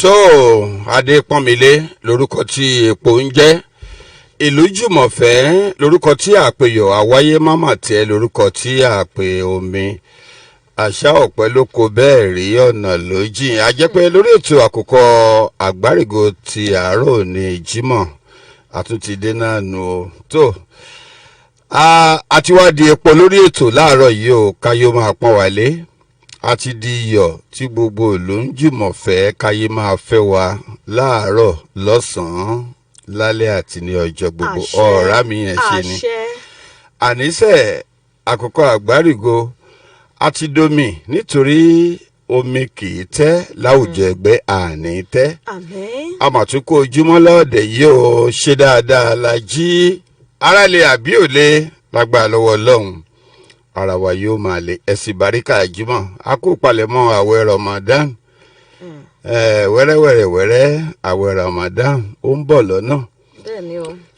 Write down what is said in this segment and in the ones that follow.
tó Adépọ́nmilé lórúkọ tí epo ń jẹ́, ìlú Jùmọ̀fẹ́ lórúkọ tí àpèyọ̀ àwáyé mámà tẹ́ lórúkọ tí àpè omi àṣà ọ̀pẹ ló kó bẹ́ẹ̀ rí ọ̀nà lójìn. A jẹ́ pé lórí ètò àkókò àgbárígo ti àárọ̀ ní Jímọ̀ àtúntìdé náà nù ó tó àti wá di epo lórí ètò láàárọ̀ yìí ó káyọ̀ máa pọ́n wálé àti di iyọ̀ tí gbogbo ìlú ń jùmọ̀ fẹ́ káyé máa fẹ́ wa láàárọ̀ lọ́sàn-án lálẹ́ àti ní ọjọ́ gbogbo. ọ̀rá mi yẹn ṣe ni àníṣe àkókò àgbárígo àti domi nítorí omi kì í tẹ́ láwùjọ ẹgbẹ́ àní tẹ́. àmọ̀túnkọ ojúmọ́ lọ́ọ̀dẹ̀ yìí ó ṣe dáadáa la jí aráàlẹ̀ àbí òle lágbára lọ́wọ́ Ọlọ́run ara wa yóò máa lè ẹ̀sìn baríkà Jímọ̀ a kó palẹ̀mọ́ àwẹ̀ Ramadan wẹ́rẹ́wẹ́rẹ́ àwẹ̀ Ramadan ó ń bọ̀ lọ́nà.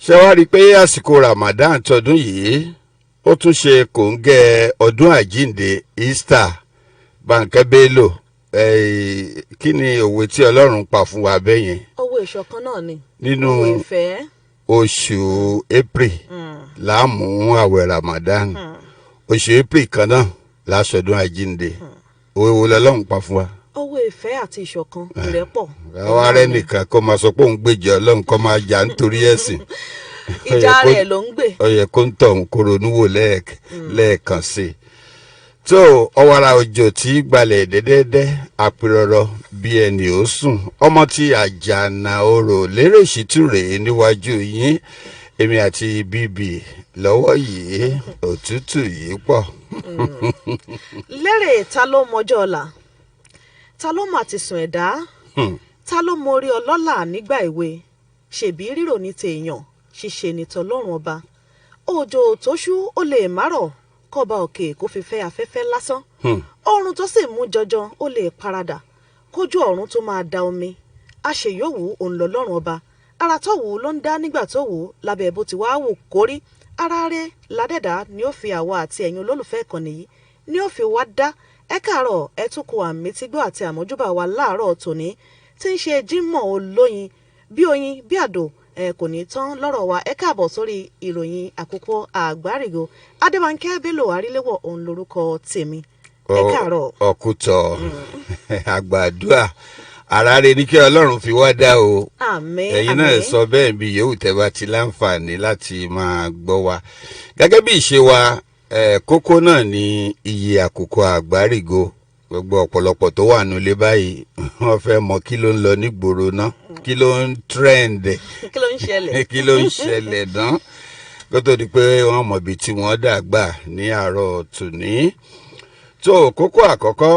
ṣé wàá rí i pé àsìkò Ramadan tọdún yìí ó tún ṣe kòńgẹ́ ọdún àjíǹde Easter Bánkẹ́ Bello kí ni òwe tí Ọlọ́run pa fún wa bẹ́yẹn. owó ìṣọ̀kan náà ni nínú owó ìfẹ́. oṣù April láàmú àwẹ̀ Ramadan oṣù April kan náà láṣọdún àjíǹde òwe wo lọ́lọ́run pa fún wa. owó ìfẹ́ àti ìṣọ̀kan ìrẹ́pọ̀. àwa rẹ nìkan kó máa sọ pé òun gbèjọ Ọlọ́run kó máa jà nítorí ẹ̀sìn. ìjà rẹ̀ ló ń gbè. ó yẹ kó ń tọ̀ ń kó ronú wò lẹ́ẹ̀kan sí i. tó ọwọ́ra òjò tí gbalẹ̀ dẹ́dẹ́dẹ́ àpérọ̀rọ̀ bí ẹni ó sùn ọmọ tí àjànà orò lérè ṣìtúrè níwájú yín èmi àti bíbí lọ́wọ́ yìí òtútù yìí pọ̀. lérè ta ló mọjọ́ ọ̀la ta ló mà ti sùn ẹ̀dá ta ló mọ orí ọlọ́lá nígbà èwe ṣèbí rírò ní tèèyàn ṣíṣe ní tọlọ́run ọba òjò tó ṣú ó lè márọ̀ kọba òkè kó fi fẹ́ afẹ́fẹ́ lásán oòrùn tó sì mú jọjọ ó lè paradà kójú ọ̀run tó máa da omi àṣeyọ̀wù òun lọ́lọ́run ọba ara tó wù ú ló ń dá nígbà tó wù ú lábẹ́ bó ti wá wù kórí ara rẹ̀ ládẹ́dá ni ó fi àwa àti ẹ̀yin olólùfẹ́ ìkànnì yìí ni ó fi wá dá ẹ káàárọ̀ ẹ tún kó àmì tí gbọ́ àti àmójúbà wa láàárọ̀ tòní tí ń ṣe Jímọ̀ olóyin bí oyin bí àdó kò ní tán lọ́rọ̀ wa ẹ káàbọ̀ sórí ìròyìn àkókò àgbárígo Adébánkẹ́ Bello Aríléwọ̀ òun lorúkọ tèmi ẹ káàárọ̀. ọkùtọ̀ àgbàdua ara rẹ ní kí Ọlọ́run fi wá dá o. àmín ẹ̀yin náà sọ bẹ́ẹ̀ bí yòówù tẹ́ bá ti láǹfààní láti máa gbọ́ wa gẹ́gẹ́ bí ìṣe wa kókó náà ní iye àkókò àgbárígo gbogbo ọ̀pọ̀lọpọ̀ tó wà nílé báyìí wọ́n fẹ́ mọ kí ló ń lọ nígboro náà kí ló ń trend kí ló ń ṣẹlẹ̀ kí ló ń ṣẹlẹ̀ náà kó tó di pé wọ́n mọ̀ bí tí wọ́n dàgbà ní àárọ̀ tòní. tó kókó àkọ́kọ́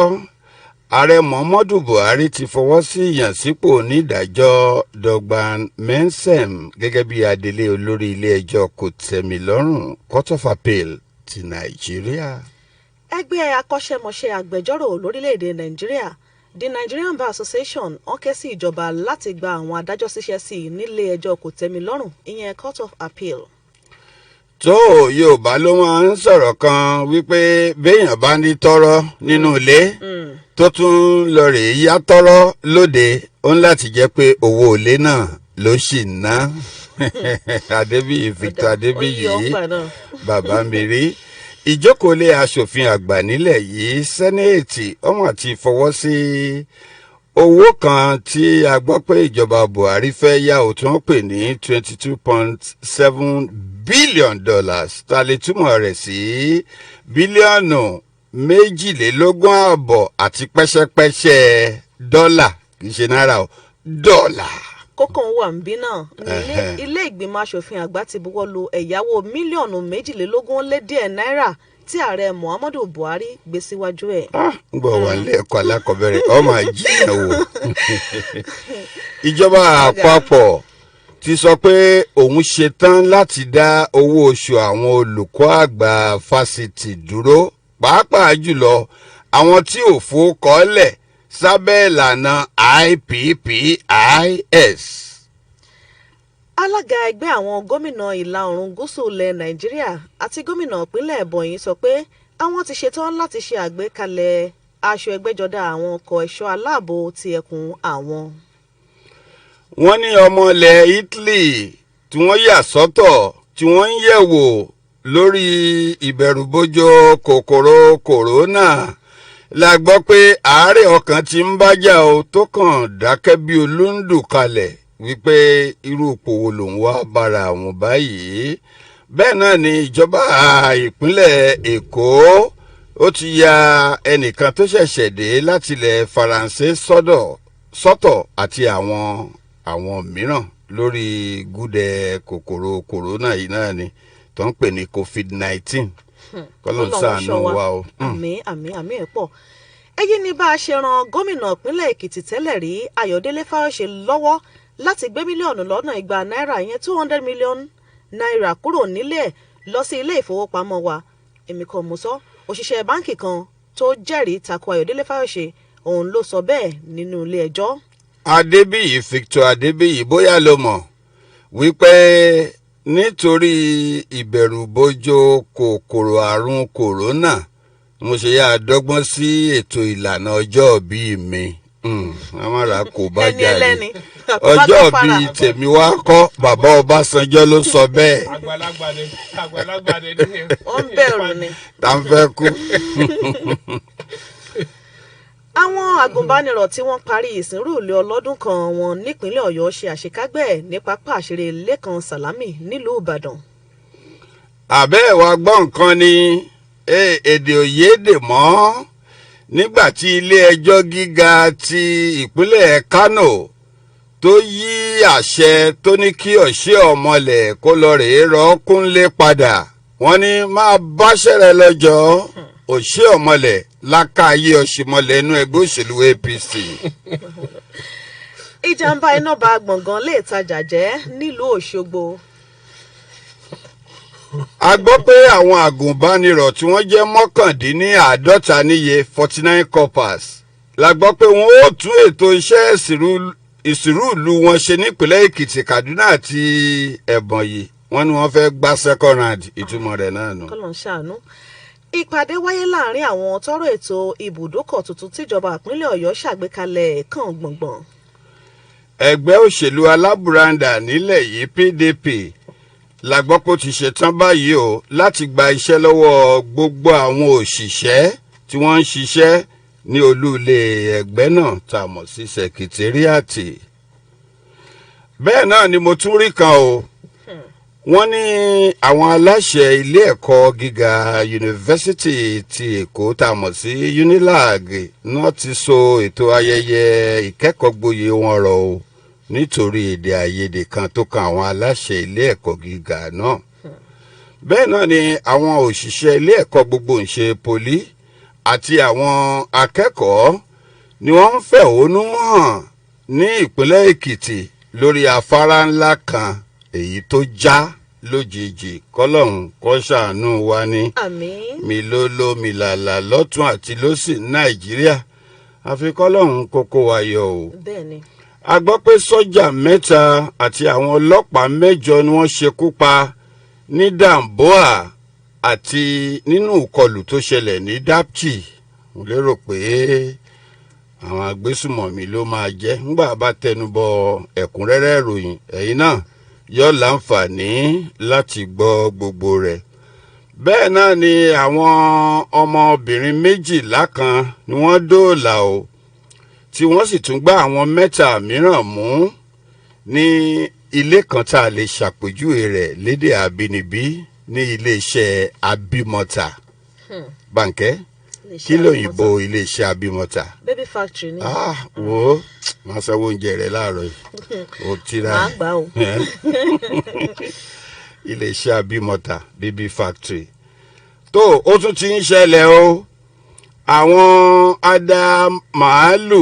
ààrẹ Muhammadu Buhari ti fọwọ́ sí ìyànsípò onídàájọ́ Dogban Mensem gẹ́gẹ́ bí adelé olórí ilé-ẹjọ́ kòtẹ́milọ́rùn Court of Appeal ti Nàìjíríà. ẹgbẹ́ akọ́ṣẹ́mọṣẹ́ agbẹjọ́rò lórílẹ̀‐èdè Nàìjíríà the Nigerian Bar Association wọ́n ké sí ìjọba láti gba àwọn adájọ́ síṣẹ́ sí i nílé ẹjọ́ kòtẹ́milọ́rùn ìyẹn Court of Appeal. tó Yorùbá ló máa ń sọ̀rọ̀ kan wípé béèyàn bá ní tọ́rọ́ nínú ilé tó tún lọ rèé yá tọ́rọ́ lóde ó ń láti jẹ́ pé owó ilé náà ló sì ná. Adébíyì Victor Adébíyì bàbá mi rí ìjókòólé aṣòfin àgbà nílẹ̀ yìí sẹ́nẹ̀tì ọmọ àti fọwọ́ sí owó kan tí a gbọ́ pé ìjọba Buhari fẹ́ yá ò tí wọ́n pè ní $22.7 billion tá a lè túmọ̀ rẹ̀ sí bílíọ̀nù 22.5 àti pẹ́ṣẹ́pẹ́ṣẹ́ dọ́là kì í ṣe náírà o dọ́là. kókó wà ń bí náà ilé ìgbìmọ̀ asòfin àgbà ti buwọ́ lu ẹ̀yáwó mílíọ̀nù 22 lé díẹ̀ náírà tí ààrẹ Muhammadu Buhari gbé síwájú ẹ̀. ń gbọ́ wà nílé ẹ̀kọ́ alákọ̀ọ́bẹ̀rẹ̀ ọmọ àjíyàn wò. ìjọba àpapọ̀ ti sọ pé òun ṣetán láti dá owó oṣù àwọn olùkọ́ àgbà fásitì dúró pàápàá jùlọ àwọn tí ò fowókọ́lẹ̀ sábẹ́ ìlànà IPPIS. alága ẹgbẹ́ àwọn gómìnà ìlà oòrùn gúúsù ilẹ̀ Nàìjíríà àti gómìnà ìpínlẹ̀ Ebonyi sọ pé àwọn ti ṣetán láti ṣe àgbékalẹ̀ aṣọ ẹgbẹ́jọdá àwọn ọkọ̀ ẹ̀ṣọ́ aláàbò ti ẹkùn àwọn. wọ́n ní ọmọ ilẹ̀ Italy tí wọ́n yà sọ́tọ̀ tí wọ́n ń yẹ̀wò lórí ìbẹ̀rùbojo kòkòrò kòrónà la gbọ́ pé àárẹ̀ ọkàn ti ń bájà o tó kàn dákẹ́ bí olóńdù kalẹ̀ wípé irú ipò wo lòun wá bára àwọn báyìí. Bẹ́ẹ̀ náà ni ìjọba ìpínlẹ̀ Èkó ó ti ya ẹnìkan tó ṣẹ̀ṣẹ̀ dé láti ilẹ̀ Faransé sọ́tọ̀ àti àwọn mìíràn lórí gúdẹ kòkòrò kòrónà yìí náà ni tó ń pè ní COVID-19 kọ́lọ́ ń ṣàánú wa o. àmì ẹ̀ pọ̀. èyí ni bá a ṣe ran gómìnà ìpínlẹ̀ Èkìtì tẹ́lẹ̀ rí Ayọ̀délé Fáyọ̀ṣe lọ́wọ́ láti gbé mílíọ̀nù lọ́nà igba náírà yẹn 200 million naira kúrò nílé ẹ̀ lọ sí ilé ìfowópamọ́ wa. èmi kò mú sọ òṣìṣẹ́ báǹkì kan tó jẹ́rìí tako Ayọ̀délé Fáyọ̀ṣe òun ló sọ bẹ́ẹ̀ nínú ilé ẹjọ́. Adébíyì Victor Adébíyì bóyá ló mọ̀ wípé nítorí ìbẹ̀rùbojo kòkòrò àrùn kòrónà mo ṣe yá dọ́gbọ́n sí ètò ìlànà ọjọ́ bíi mi amára kò bá jáde ọjọ́ bíi tèmi wá kọ́ bàbá Ọbásanjọ́ ló sọ bẹ́ẹ̀. àgbàlagbà ni ó ń bẹ̀rù ni. tá ń fẹ́ kú. àwọn agùnbánirọ̀ tí wọ́n parí ìsìnrúùlé ọlọ́dún kan wọn nípínlẹ̀ Ọ̀yọ́ ṣe àṣekágbẹ́ ní pápá àṣírí Lẹ́kan Sàlámì nílùú Ìbàdàn. àbẹ́ ẹ̀ wá gbọ́ nǹkan ni èdè òyédè mọ́ nígbà tí ilé-ẹjọ́ gíga ti ìpínlẹ̀ Kánò tó yí àṣẹ tó ní kí Ọ̀ṣẹ́ Ọ̀mọ̀lẹ̀ kó lọ rèé rọ́ Kúnlé padà wọ́n ní máa báṣẹ́ rẹ lọ́jọ́ Ọ̀ṣẹ́ Ọ̀mọ̀lẹ̀ lákàáyé Ọ̀ṣìmọ̀lẹ̀ inú ẹgbẹ́ òṣèlú APC. ìjàmbá iná ba gbọ̀ngàn ilé ìtajà jẹ́ nílùú Òṣogbo. a gbọ́ pé àwọn àgùnbánirọ̀ tí wọ́n jẹ́ mọ́kàndínláàádọ́ta níye 49 corpers la gbọ́ pé wọ́n ó tún ètò iṣẹ́ ìsìrú ìlú wọn ṣe nípínlẹ̀ Èkìtì, Kaduna àti Ebonyi. wọ́n ní wọ́n fẹ́ gbá second round ìtumọ̀ rẹ̀ náà nù. kọ́lọ̀ ń ṣàánú. ìpàdé wáyé láàrin àwọn tọ́rọ̀ ètò ibùdókọ̀ tuntun tíjọba ìpínlẹ̀ Ọ̀yọ́ ṣàgbékalẹ̀ kan gbọ̀ngbọ̀n. ẹgbẹ́ òṣèlú alábùradà nílẹ̀ yìí PDP la gbọ́ pé ó ti ṣetán báyìí o láti gba iṣẹ́ lọ́wọ́ gbogbo àwọn òṣìṣẹ́ tí wọ́n ń ṣiṣẹ́ ní olú ilé ẹgbẹ́ náà tá a mọ̀ sí sẹkítẹ́ríàtì. bẹ́ẹ̀ náà ni mo tún rí kan o wọ́n ní àwọn aláṣẹ ilé ẹ̀kọ́ gíga yunifásitì ti Èkó tá a mọ̀ sí UNILAG náà ti so ètò ayẹyẹ ìkẹ́kọ̀ọ́ gboyè wọn rọ̀ o nítorí èdè àìyedè kan tó kan àwọn aláṣẹ ilé ẹ̀kọ́ gíga náà. bẹ́ẹ̀ náà ni àwọn òṣìṣẹ́ ilé ẹ̀kọ́ gbogbo ńṣe poli àti àwọn akẹ́kọ̀ọ́ ni wọ́n ń fẹ̀hónú hàn ní ìpínlẹ̀ Èkìtì lórí afárá ńlá kan èyí tó já lójijì. kọ́lọ́hún kó ṣàánú wa ní milolo milala lọ́tún àti lósì Nàìjíríà àfi kọ́lọ́hún kókó wa yọ o. bẹ́ẹ̀ni. a gbọ́ pé sọ́jà 3 àti àwọn ọlọ́pàá 8 ni wọ́n ṣekú pa ní Damboa àti nínú ìkọlù tó ṣẹlẹ̀ ní Dapchi. mo lérò pé àwọn agbésùmọ̀mí ló máa jẹ́ ńgbà bá tẹnubọ ẹ̀kúnrẹ́rẹ́ ìròyìn ẹ̀yin náà yóò láǹfààní láti gbọ́ gbogbo rẹ̀. bẹ́ẹ̀ náà ni àwọn ọmọbìnrin 12 kan ni wọ́n dóòlà o tí wọ́n sì tún gbá àwọn 7 mìíràn mú ní ilé kan tá a lè ṣàpèjúwe rẹ̀ lédè àbínibí ní iléeṣẹ́ Abimota. Bánkẹ́ kí lóyìnbó iléeṣẹ́ Abimota? Baby factory ni. wo máa sanwó oúnjẹ rẹ̀ láàárọ̀ yìí ó tira máa gbà o. iléeṣẹ́ Abimota Baby factory tó ó tún ti ń ṣẹlẹ̀ o. àwọn ada màálù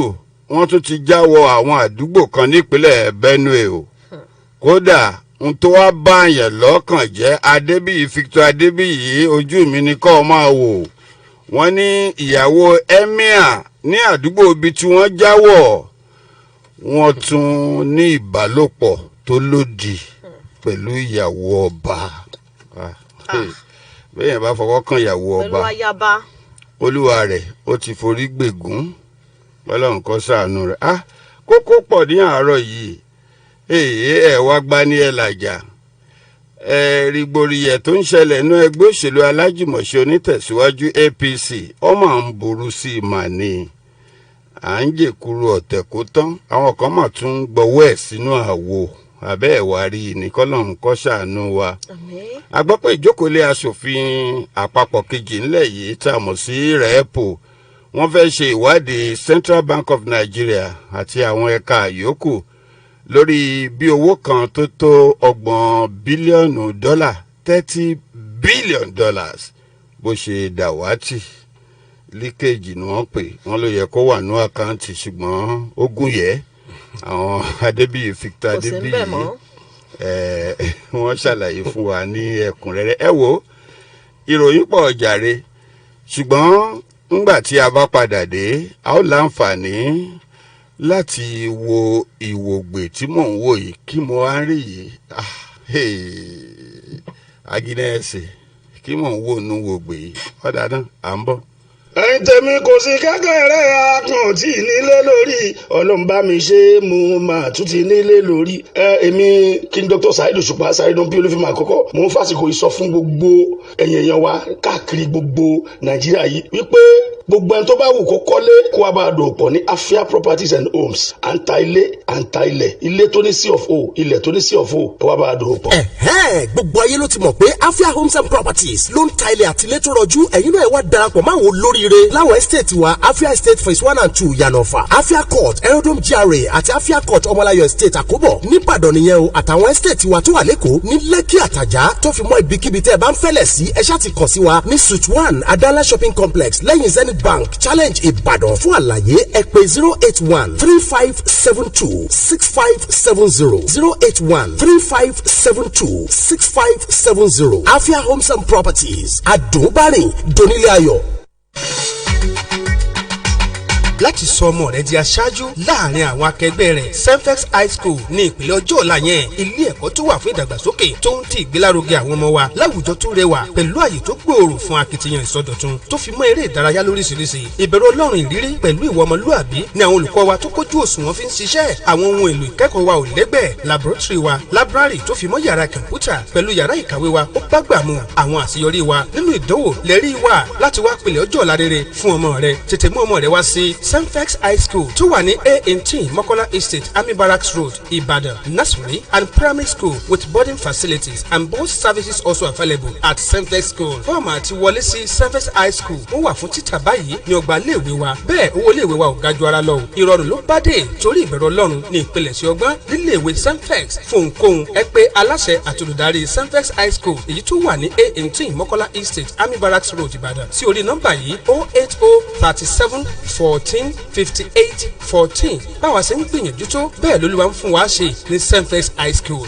wọ́n tún ti já wọ àwọn àdúgbò kan nípínlẹ̀ Benue o. kódà n tó wá báyàn lọ́kàn jẹ́ Adébíyì Victor Adébíyì ojú mi ni kọ́ máa wò. wọ́n ní ìyàwó emir ní àdúgbò ibi tí wọ́n jáwọ́ wọ́n tún ní ìbálòpọ̀ tó lòdì pẹ̀lú ìyàwó ọba. bẹ́ẹ̀ yẹn bá fọwọ́ kan ìyàwó ọba pẹ̀lú ayaba olúwa rẹ̀ ó ti forí gbègún. Ọlọ́run kó ṣàánú rẹ̀. kókó pọ̀ ní àárọ̀ yìí ẹ wá gbá ní ẹ làjà rìgbòrìyẹ tó ń ṣẹlẹ̀ nínú ẹgbẹ́ òṣèlú alájùmọ̀ṣe onítẹ̀síwájú APC ọmọ à ń burú sí i mà ní à ń jèkúrú ọ̀tẹ̀ kó tán àwọn kan mà tún gbọ́wọ́ ẹ̀ sínú àwo abẹ́ ẹ̀ wá rí ní kọ́lọ́run kó ṣàánú wa. a gbọ́ pé ìjókòólé aṣòfin àpapọ̀ kejì ńlẹ̀ yìí tá a mọ̀ sí rẹ́pò wọ́n fẹ́ ṣe ìwádìí Central Bank of Nigeria àti àwọn ẹ̀ka yòókù lórí bí owó kan tó tó $30 bílíọ̀nù $30 billion bó ṣe dàwátì líkèjì ni wọ́n pè wọ́n ló yẹ kó wà ní àkáǹtì ṣùgbọ́n ó gùn yẹ àwọn Adébíyì Victor Adébíyì wọ́n ṣàlàyé fún wa ní ẹ̀kúnrẹ́rẹ́ ẹ wo ìròyìn pọ̀ jàre ṣùgbọ́n nígbà tí a bá padà dé a ó láǹfààní láti wo ìwògbè tí mò ń wò yìí kí mo wá ń rí yìí Agínẹ́sì kí mò ń wò nú wògbè yìí ọ̀dà náà à ń bọ̀. ẹ̀yin tèmi kò sí kékeré akàn tí nílé lórí ọlọ́run bá mi ṣe mo máa tún ti nílé lórí. èmi kí n Dr. Saheed Òṣùpá Saheed bí olúfimọ àkọ́kọ́ mo ń fàsìkò ìsọ fún gbogbo ẹ̀yin èèyàn wa káàkiri gbogbo Nàìjíríà yìí wípé gbogbo ẹni tó bá wù kó kọ́lé kó wá bá a dòwò pọ̀ ní Afia Properties and Homes à ń ta ilé à ń ta ilẹ̀ ilé tó ní C of O ilẹ̀ tó ní C of O ẹ wá bá a dòwò pọ̀. gbogbo ayé ló ti mọ̀ pé Afia Homes and Properties ló ń ta ilẹ̀ àti ilé tó rọjú ẹ̀yin náà ẹ wá darapọ̀ máa wo lóríire láwọn estate wa Afia Estate phase 1 and 2 Yanofa Afia Court Aerodrome GRA àti Afia Court Ọmọláyọ̀ Estate Àkóbọ̀ nìbàdàn nìyẹn o àtàwọn estate wa tó wà lẹ́kọ̀ọ́ ní Lẹ́kì Àtàjà tó fi mọ́ ibikíbi tẹ́ ẹ bá ń fẹ́lẹ̀ sí ẹ ṣáà ti kàn sí wa ní Suite 1 Adala Shopping Complex lẹ́yìn Zenith Bank Challenge Ìbàdàn fún àlàyé ẹ pè 081-3572-6570 081-3572-6570 Afia Homes and Properties àdùnbárìn donílé ayọ̀. Láti sọ ọmọ rẹ di aṣáájú láàrin àwọn akẹgbẹ́ rẹ̀ Senfex High School ní ìpìlẹ̀ ọjọ́ ọ̀la yẹn ilé ẹ̀kọ́ tó wà fún ìdàgbàsókè tó ń ti ìgbélárugẹ àwọn ọmọ wa láwùjọ tó rẹwà pẹ̀lú àyè tó gbòòrò fún akitiyan ìsọdọ̀tun tó fi mọ́ eré ìdárayá lóríṣiríṣi ìbẹ̀rù Ọlọ́run ìrírí pẹ̀lú ìwà ọmọlúàbí ni àwọn olùkọ́ wa tó kójú òṣùwọ̀n fi ń ṣiṣẹ́ àwọn ohun èlò ìkẹ́kọ̀ọ́ wa ò lẹ́gbẹ́ laboratory wa library tó fi mọ́ yàrá kọ̀ǹpútà pẹ̀lú yàrá ìkàwé wa ó bá gbà mu àwọn àṣeyọrí wa nínú ìdánwò lẹ́rí wa láti wá pèlè ọjọ́ ọ̀la rere fún ọmọ rẹ tètè mú ọmọ rẹ wá sí Senfex High School tó wà ní A18 Mokola Estate Army Barracks Road Ibadan nursery and primary school with boarding facilities and bus services also available at Senfex School. Fọ́ọ̀mù àti wọlé sí Senfex High School ó wà fún títà báyìí ní ọgbà iléèwé wa bẹ́ẹ̀ owó iléèwé wa ò ga ju ara lọ ìrọ̀rùn ló bá dé torí ìbẹ̀rù Ọlọ́run ní ìpilẹ̀ṣẹ̀ ọgbọ́n níléèwé Senfex fún ohunkóhun ẹ pè aláṣẹ àti olùdarí Senfex High School èyí tó wà ní A18 Mokola Estate Army Barracks Road Ibadan sí orí nọ́mbà yìí 08037 14 5814 báwa ṣe ń gbìyànjú tó bẹ́ẹ̀ lÓlúwa ń fún wa ṣe ní Senfex High School.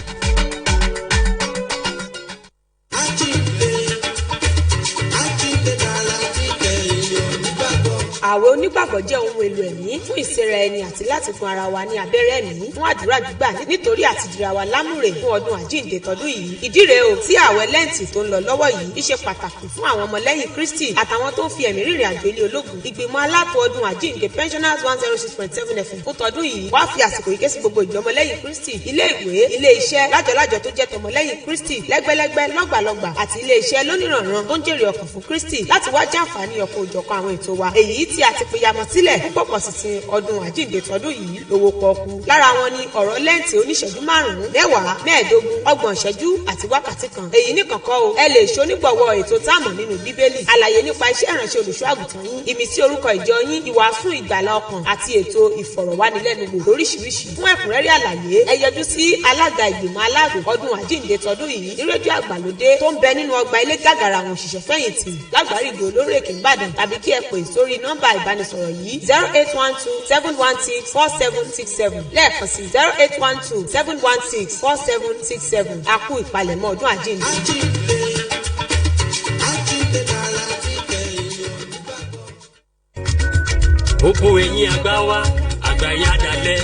ààwẹ̀ onígbàgbọ́ jẹ́ ohun èlò ẹ̀mí fún ìsẹ́ra ẹni àti láti fún ara wa ní abẹ́rẹ́ ẹ̀mí fún àdúrà gbígbà nítorí àti dira wa lámùrè fún ọdún àjíǹde tọdún yìí ìdí rèé o tí ààwẹ̀ lẹ́ǹtì tó ń lọ lọ́wọ́ yìí ṣe pàtàkì fún àwọn ọmọlẹ́yìn Kristi àtàwọn tó ń fi ẹ̀mí rìnrìn àjò ilé ológun ìgbìmọ̀ aláàtò ọdún àjíǹde pensioners 106.7 FM fún tọdún yìí wá fi àsìkò yìí ké sí gbogbo ìjọ ọmọlẹ́yìn Kristi ilé ìwé ilé iṣẹ́ lájọlájọ tó jẹ́ tọmọlẹ́yìn Kristi lẹ́gbẹ́lẹ́gbẹ́ lọ́gbàlọ́gbà àti ilé iṣẹ́ lónìrànràn tó ń jèrè ọkàn fún Kristi láti wá jàǹfààní ọkọ̀ òjọ̀kan àwọn ètò wa èyí tí a ti pèyàmọ̀ sílẹ̀ púpọ̀ pọ̀ sí ti ọdún àjíǹde tọdún yìí lówó pọ́ọ́kú lára wọn ni ọ̀rọ̀ lẹ́ǹtì oníṣẹ́jú 5 10 15 30 ìṣẹ́jú àti wákàtí kan èyí nìkan kọ́ o ẹ lè ṣonígbọ̀wọ́ ètò táàmù nínú Bíbélì àlàyé nípa iṣẹ́ ìránṣẹ́ olùṣọ́ àgùntàn yín ìmísí orúkọ ìjọ yín ìwàásù ìgbàlà ọkàn àti ètò ìfọ̀rọ̀wánilẹ́nuwò lóríṣiríṣi fún ẹ̀kúnrẹ́rẹ́ àlàyé ẹ yọjú sí alága ìgbìmọ̀ aláàbò ọdún àjíǹde tọdún yìí ní rédíò àgbàlódé tó ń bẹ nínú ọgbà ilé gàgàrà àwọn òṣìṣẹ́ fẹ̀yìntì lágbàrígbò olórí èkó Ìbàdàn tàbí kí ẹ pè sórí nọ́mbà ìbánisọ̀rọ̀ yìí 08127164767 lẹ́ẹ̀kan sí 08127164767 a kú ìpalẹ̀mọ́ ọdún àjíǹde. Oko ẹ̀yin àgbà wa àgbà ya dalẹ̀.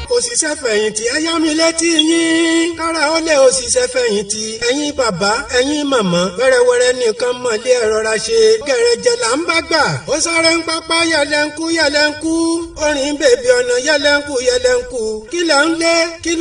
Ó òṣìṣẹ́ fẹ̀yìntì ẹ yá mi létí yín kára ó lé òṣìṣẹ́ fẹ̀yìntì ẹ̀yin bàbá ẹ̀yin màmá wẹ́rẹ́wẹ́rẹ́ nìkan mọ̀lẹ́ ẹ̀rọra ṣe gẹ̀rẹ́jẹ̀ là ń bá gbà ó sáré ń pápá yẹlẹ́nkú yẹlẹ́nkú orin bèbí ọ̀nà yẹlẹ́nkú yẹlẹ́nkú kí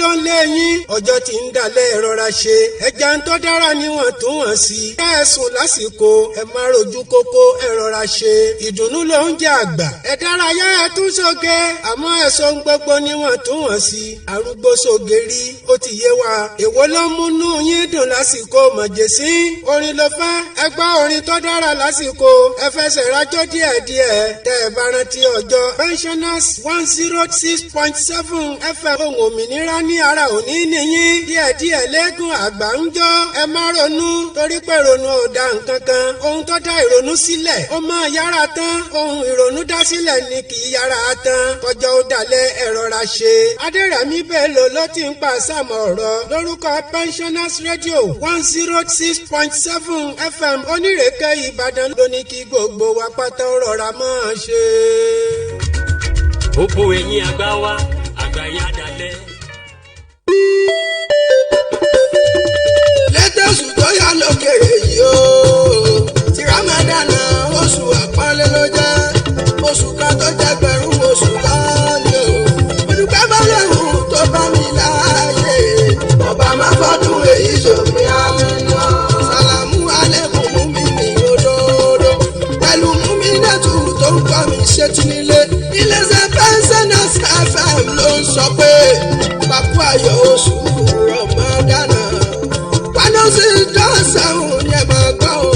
ló ń lé yín ọjọ́ tí ń dalẹ̀ ẹ̀rọra ṣe ẹja ń tọ́ dára níwọ̀n tó wọ̀n sí kẹ́ẹ̀sùn lásìkò ẹ má rojú kókó ẹ̀rọra ṣe ìdùnnú ló ń jẹ àgbà ẹ dárayá ẹ tún ṣoge àmọ́ ẹ̀sọ́ gbogbo níwọ̀n tó wọ̀n sí arúgbó ṣoge rí ó ti yé wa èwo ló múnú yín dùn lásìkò mọ̀jẹ̀sí orin ló fẹ́ ẹ gbọ́ orin tó dára lásìkò ẹ fẹsẹ̀ rájọ́ díẹ̀díẹ̀ tẹ́ ẹ bá rántí ọjọ́ pensioners 106.7 FM ohun òmìnira ní ara òní nìyí díẹ̀díẹ̀ lẹ́gùn àgbà ń jọ ẹ má ronú torí pé ronú ò dá nǹkan kan ohun tó dá ìrònú sílẹ̀ ó máa yára tán ohun ìrònú dá sílẹ̀ ni kì í yára tán kọjá ó dalẹ̀ ẹ rọra ṣe Adérẹ̀mí Bello ló ti ń pa àsàmọ̀ ọ̀rọ̀ lórúkọ pensioners radio 106.7 FM onírèké Ìbàdàn ló ní kí gbogbo wa pátá rọra máa ṣe. Gbogbo ẹ̀yin àgbà wa àgbà yá dalẹ̀. Lẹ́tẹ̀sù tó yá lókèrè yìí ó ti Ramadan oṣù àpọ́nlé ló jẹ́ oṣù kan tó jẹ́ gbẹ̀rún oṣù lọ́lẹ̀ o. Olùkọ́ bá lọ́rùn tó bá mi láàyè ọba máa fọ́dún èyí ṣòfin àmúná. Sàlámù alẹ́kùn mú mi ní òdodo pẹ̀lú mú mi nẹ́tù tó ń kọ́ mi ṣètì nílé. Iléeṣẹ́ Pensioners FM ló ń sọ pé pàkó ayọ̀ oṣù Ramadan sí dọ́sàn-án yẹn máa gbọ́ o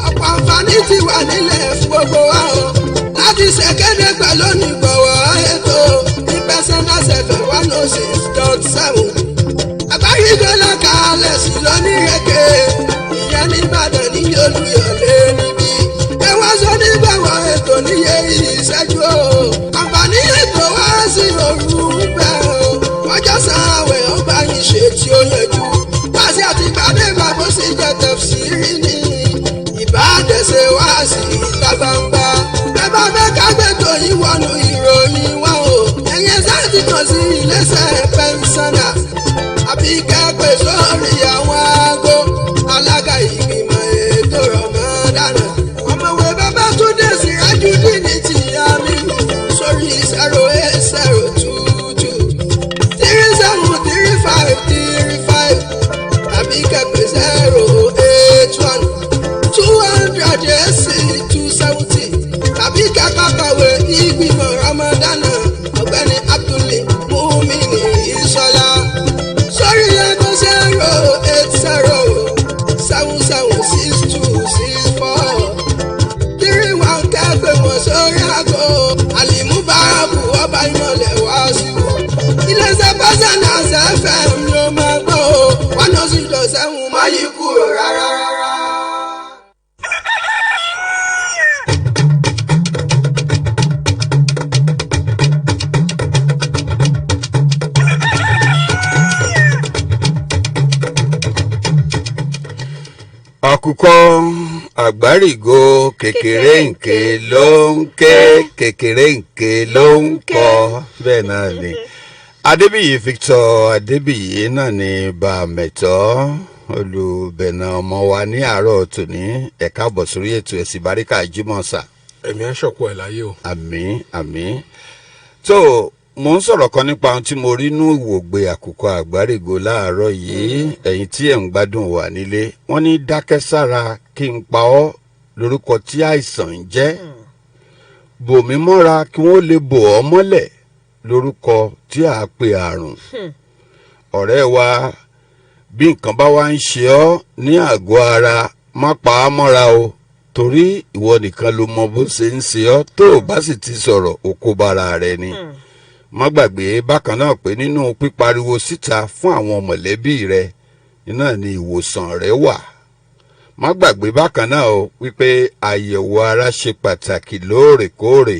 ọ̀pọ̀ àǹfààní ti wà nílẹ̀ fún gbogbo wa o láti ṣèkéde pẹ̀lú onígbọ̀wọ́ ètò ní Pensioners FM 106.7 àgbáyédè lọ́kàlẹ̀ sí lónírèké ìyẹn nìbàdàn ní Olúyọ̀lé níbí ẹ̀wọ̀n sọ nígbàwọ̀ ètò níye ìṣẹ́jú o àǹfààní ètò wá sí òru bẹ́ẹ̀ o wọ́jọ́ sáwẹ̀ ó bá yín ṣe tí ó yẹjú wáṣí àti ìpàdé bàbá sì jẹ tẹ̀síìrì ní ìbádẹ́sẹ̀ wá sí ìta gbangba ẹ bá fẹ́ kágbẹ́tò yìí wọnú ìròyìn wa o ẹ̀yẹn sáàtì kan sí iléeṣẹ́ Pensioners àbí kẹ́pẹ́ sórí àwọn aago alága ìgbìmọ̀ ètò Ramadan ọmọwé Babátúndé Sírájú dínì tí a mi sórí 08022 373535 tàbí kẹ́pẹ́ 081 200 tàbí kẹ́pẹ́ kọ̀wé ìgbìmọ̀ Ramadan ọ̀gbẹ́ni Abdulli Mumini Ìṣọ̀lá sórí ẹgbẹ́ 080776264 31 kẹ́pẹ́ wọn sórí àgọ́ Alimubaraku ọba ìmọ̀lẹ̀ wá sí i iléeṣẹ́ Pensioners FM ló máa gbọ́ o 106.7 máa yí kúrò rárá. àkùkọ àgbárígò kékeré ǹké ló ń ké kékeré ǹké ló ń kọ bẹ́ẹ̀ náà ni Adébíyì Victor Adébíyì náà ni bàmẹ̀tọ́ olùbẹ̀nà ọmọ wa ní àárọ̀ tòní ẹ̀ka bọ̀ sórí ètò ẹ̀sìn Báríkà Jímọ̀ sà. ẹ̀mí aṣọ́kù ẹ̀ láyé o. àmín àmín. tó mo ń sọ̀rọ̀ kan nípa ohun tí mo rí nú ìwògbé àkùkọ àgbárígò láàárọ̀ yìí ẹ̀yin tí ẹ̀ ń gbádùn wà nílé wọ́n ní dákẹ́ sára kí n pa ọ́ lórúkọ tí àìsàn ń jẹ́ bòmí mọ́ra kí wọ́n lè bò ọ́ mọ́lẹ̀ lórúkọ tí a pè àrùn. ọ̀rẹ́ wa bí nǹkan bá wá ń ṣe ọ́ ní àgọ́ ara má pa á mọ́ra o torí ìwọ nìkan ló mọ bó ṣe ń ṣe ọ́ tó o bá sì ti sọ̀rọ̀ o kó bára rẹ ni. má gbàgbé bákan náà pé nínú pípariwo síta fún àwọn mọ̀lẹ́bí rẹ náà ni ìwòsàn rẹ wà. má gbàgbé bákan náà o wípé àyẹ̀wò ara ṣe pàtàkì lóòrèkóòrè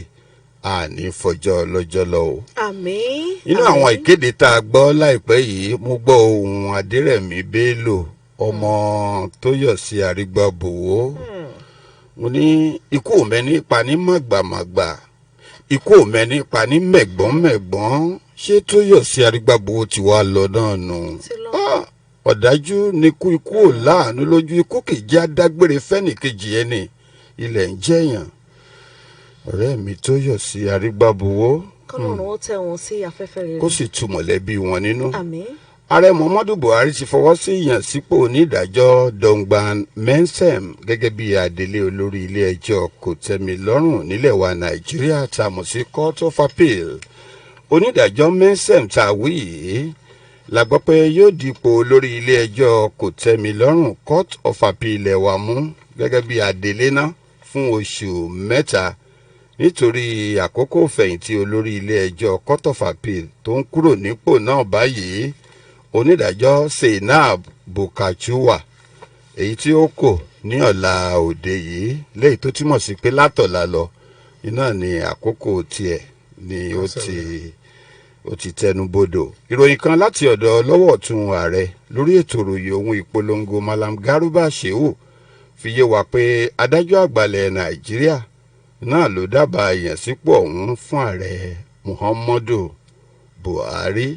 àní fọjọ́ lọ́jọ́ lọ o. àmín. nínú àwọn ìkéde tá a gbọ́ láìpẹ́ yìí mo gbọ́ ohùn Adérẹ̀mí Bello ọmọ tó yọ̀ sí Arígbábòwó. mo ní ikú mẹ́ni pa ní màgbàmàgbà ikú mẹ́ni pa ní mẹ̀gbọ́nmẹ̀gbọ́n ṣé Tóyọ̀sí Arígbábuwó ti wá lọ náà nù. Ọ̀dájú ni ikú ò láàánú lójú, ikú kì í jẹ́ adágbére fẹ́nìkejì ẹni, ilẹ̀ ń jẹ̀yàn. Ọ̀rẹ́ mi Tóyọ̀sí Arígbábuwó, kọ́lọ́run ó tẹ́ wọn sí afẹ́fẹ́ rere. kó sì tu mọ̀lẹ́bí wọn nínú. Àmín. Ààrẹ Muhammadu Buhari ti fọwọ́ sí ìyànsípò onídàájọ́ Dongban Mensem gẹ́gẹ́ bí adelé olórí ilé ẹjọ́ kòtẹ́milọ́rùn nílẹ̀ wa Nàìjíríà tá a mọ̀ sí Court of Appeal. Onídàájọ́ Mensem tá a wí yìí la gbọ́ pé yóò dípò olórí ilé ẹjọ́ kòtẹ́milọ́rùn Court of Appeal ilẹ̀ wa mú gẹ́gẹ́ bí adelé náà fún oṣù mẹ́ta nítorí àkókò fẹ̀yìntì olórí ilé ẹjọ́ Court of Appeal tó ń kúrò nípò náà báyìí, onídàájọ́ Zainab Bukachuwa, èyí tí ó kò ní ọ̀la òde yìí, léyìí tó túmọ̀ sí pé látọ̀la lọ iná ni àkókò tiẹ̀ ni ó ti tẹnubodò. Ìròyìn kan láti ọ̀dọ̀ lọ́wọ́ ọ̀tún ààrẹ lórí ètò ìròyìn ohun ìpolongo Malam Garuba Shehu fi yé wa pé adájọ́ àgbàlẹ̀ Nàìjíríà náà ló dábàá ìyànsípò ọ̀hún fún ààrẹ Muhammadu Buhari.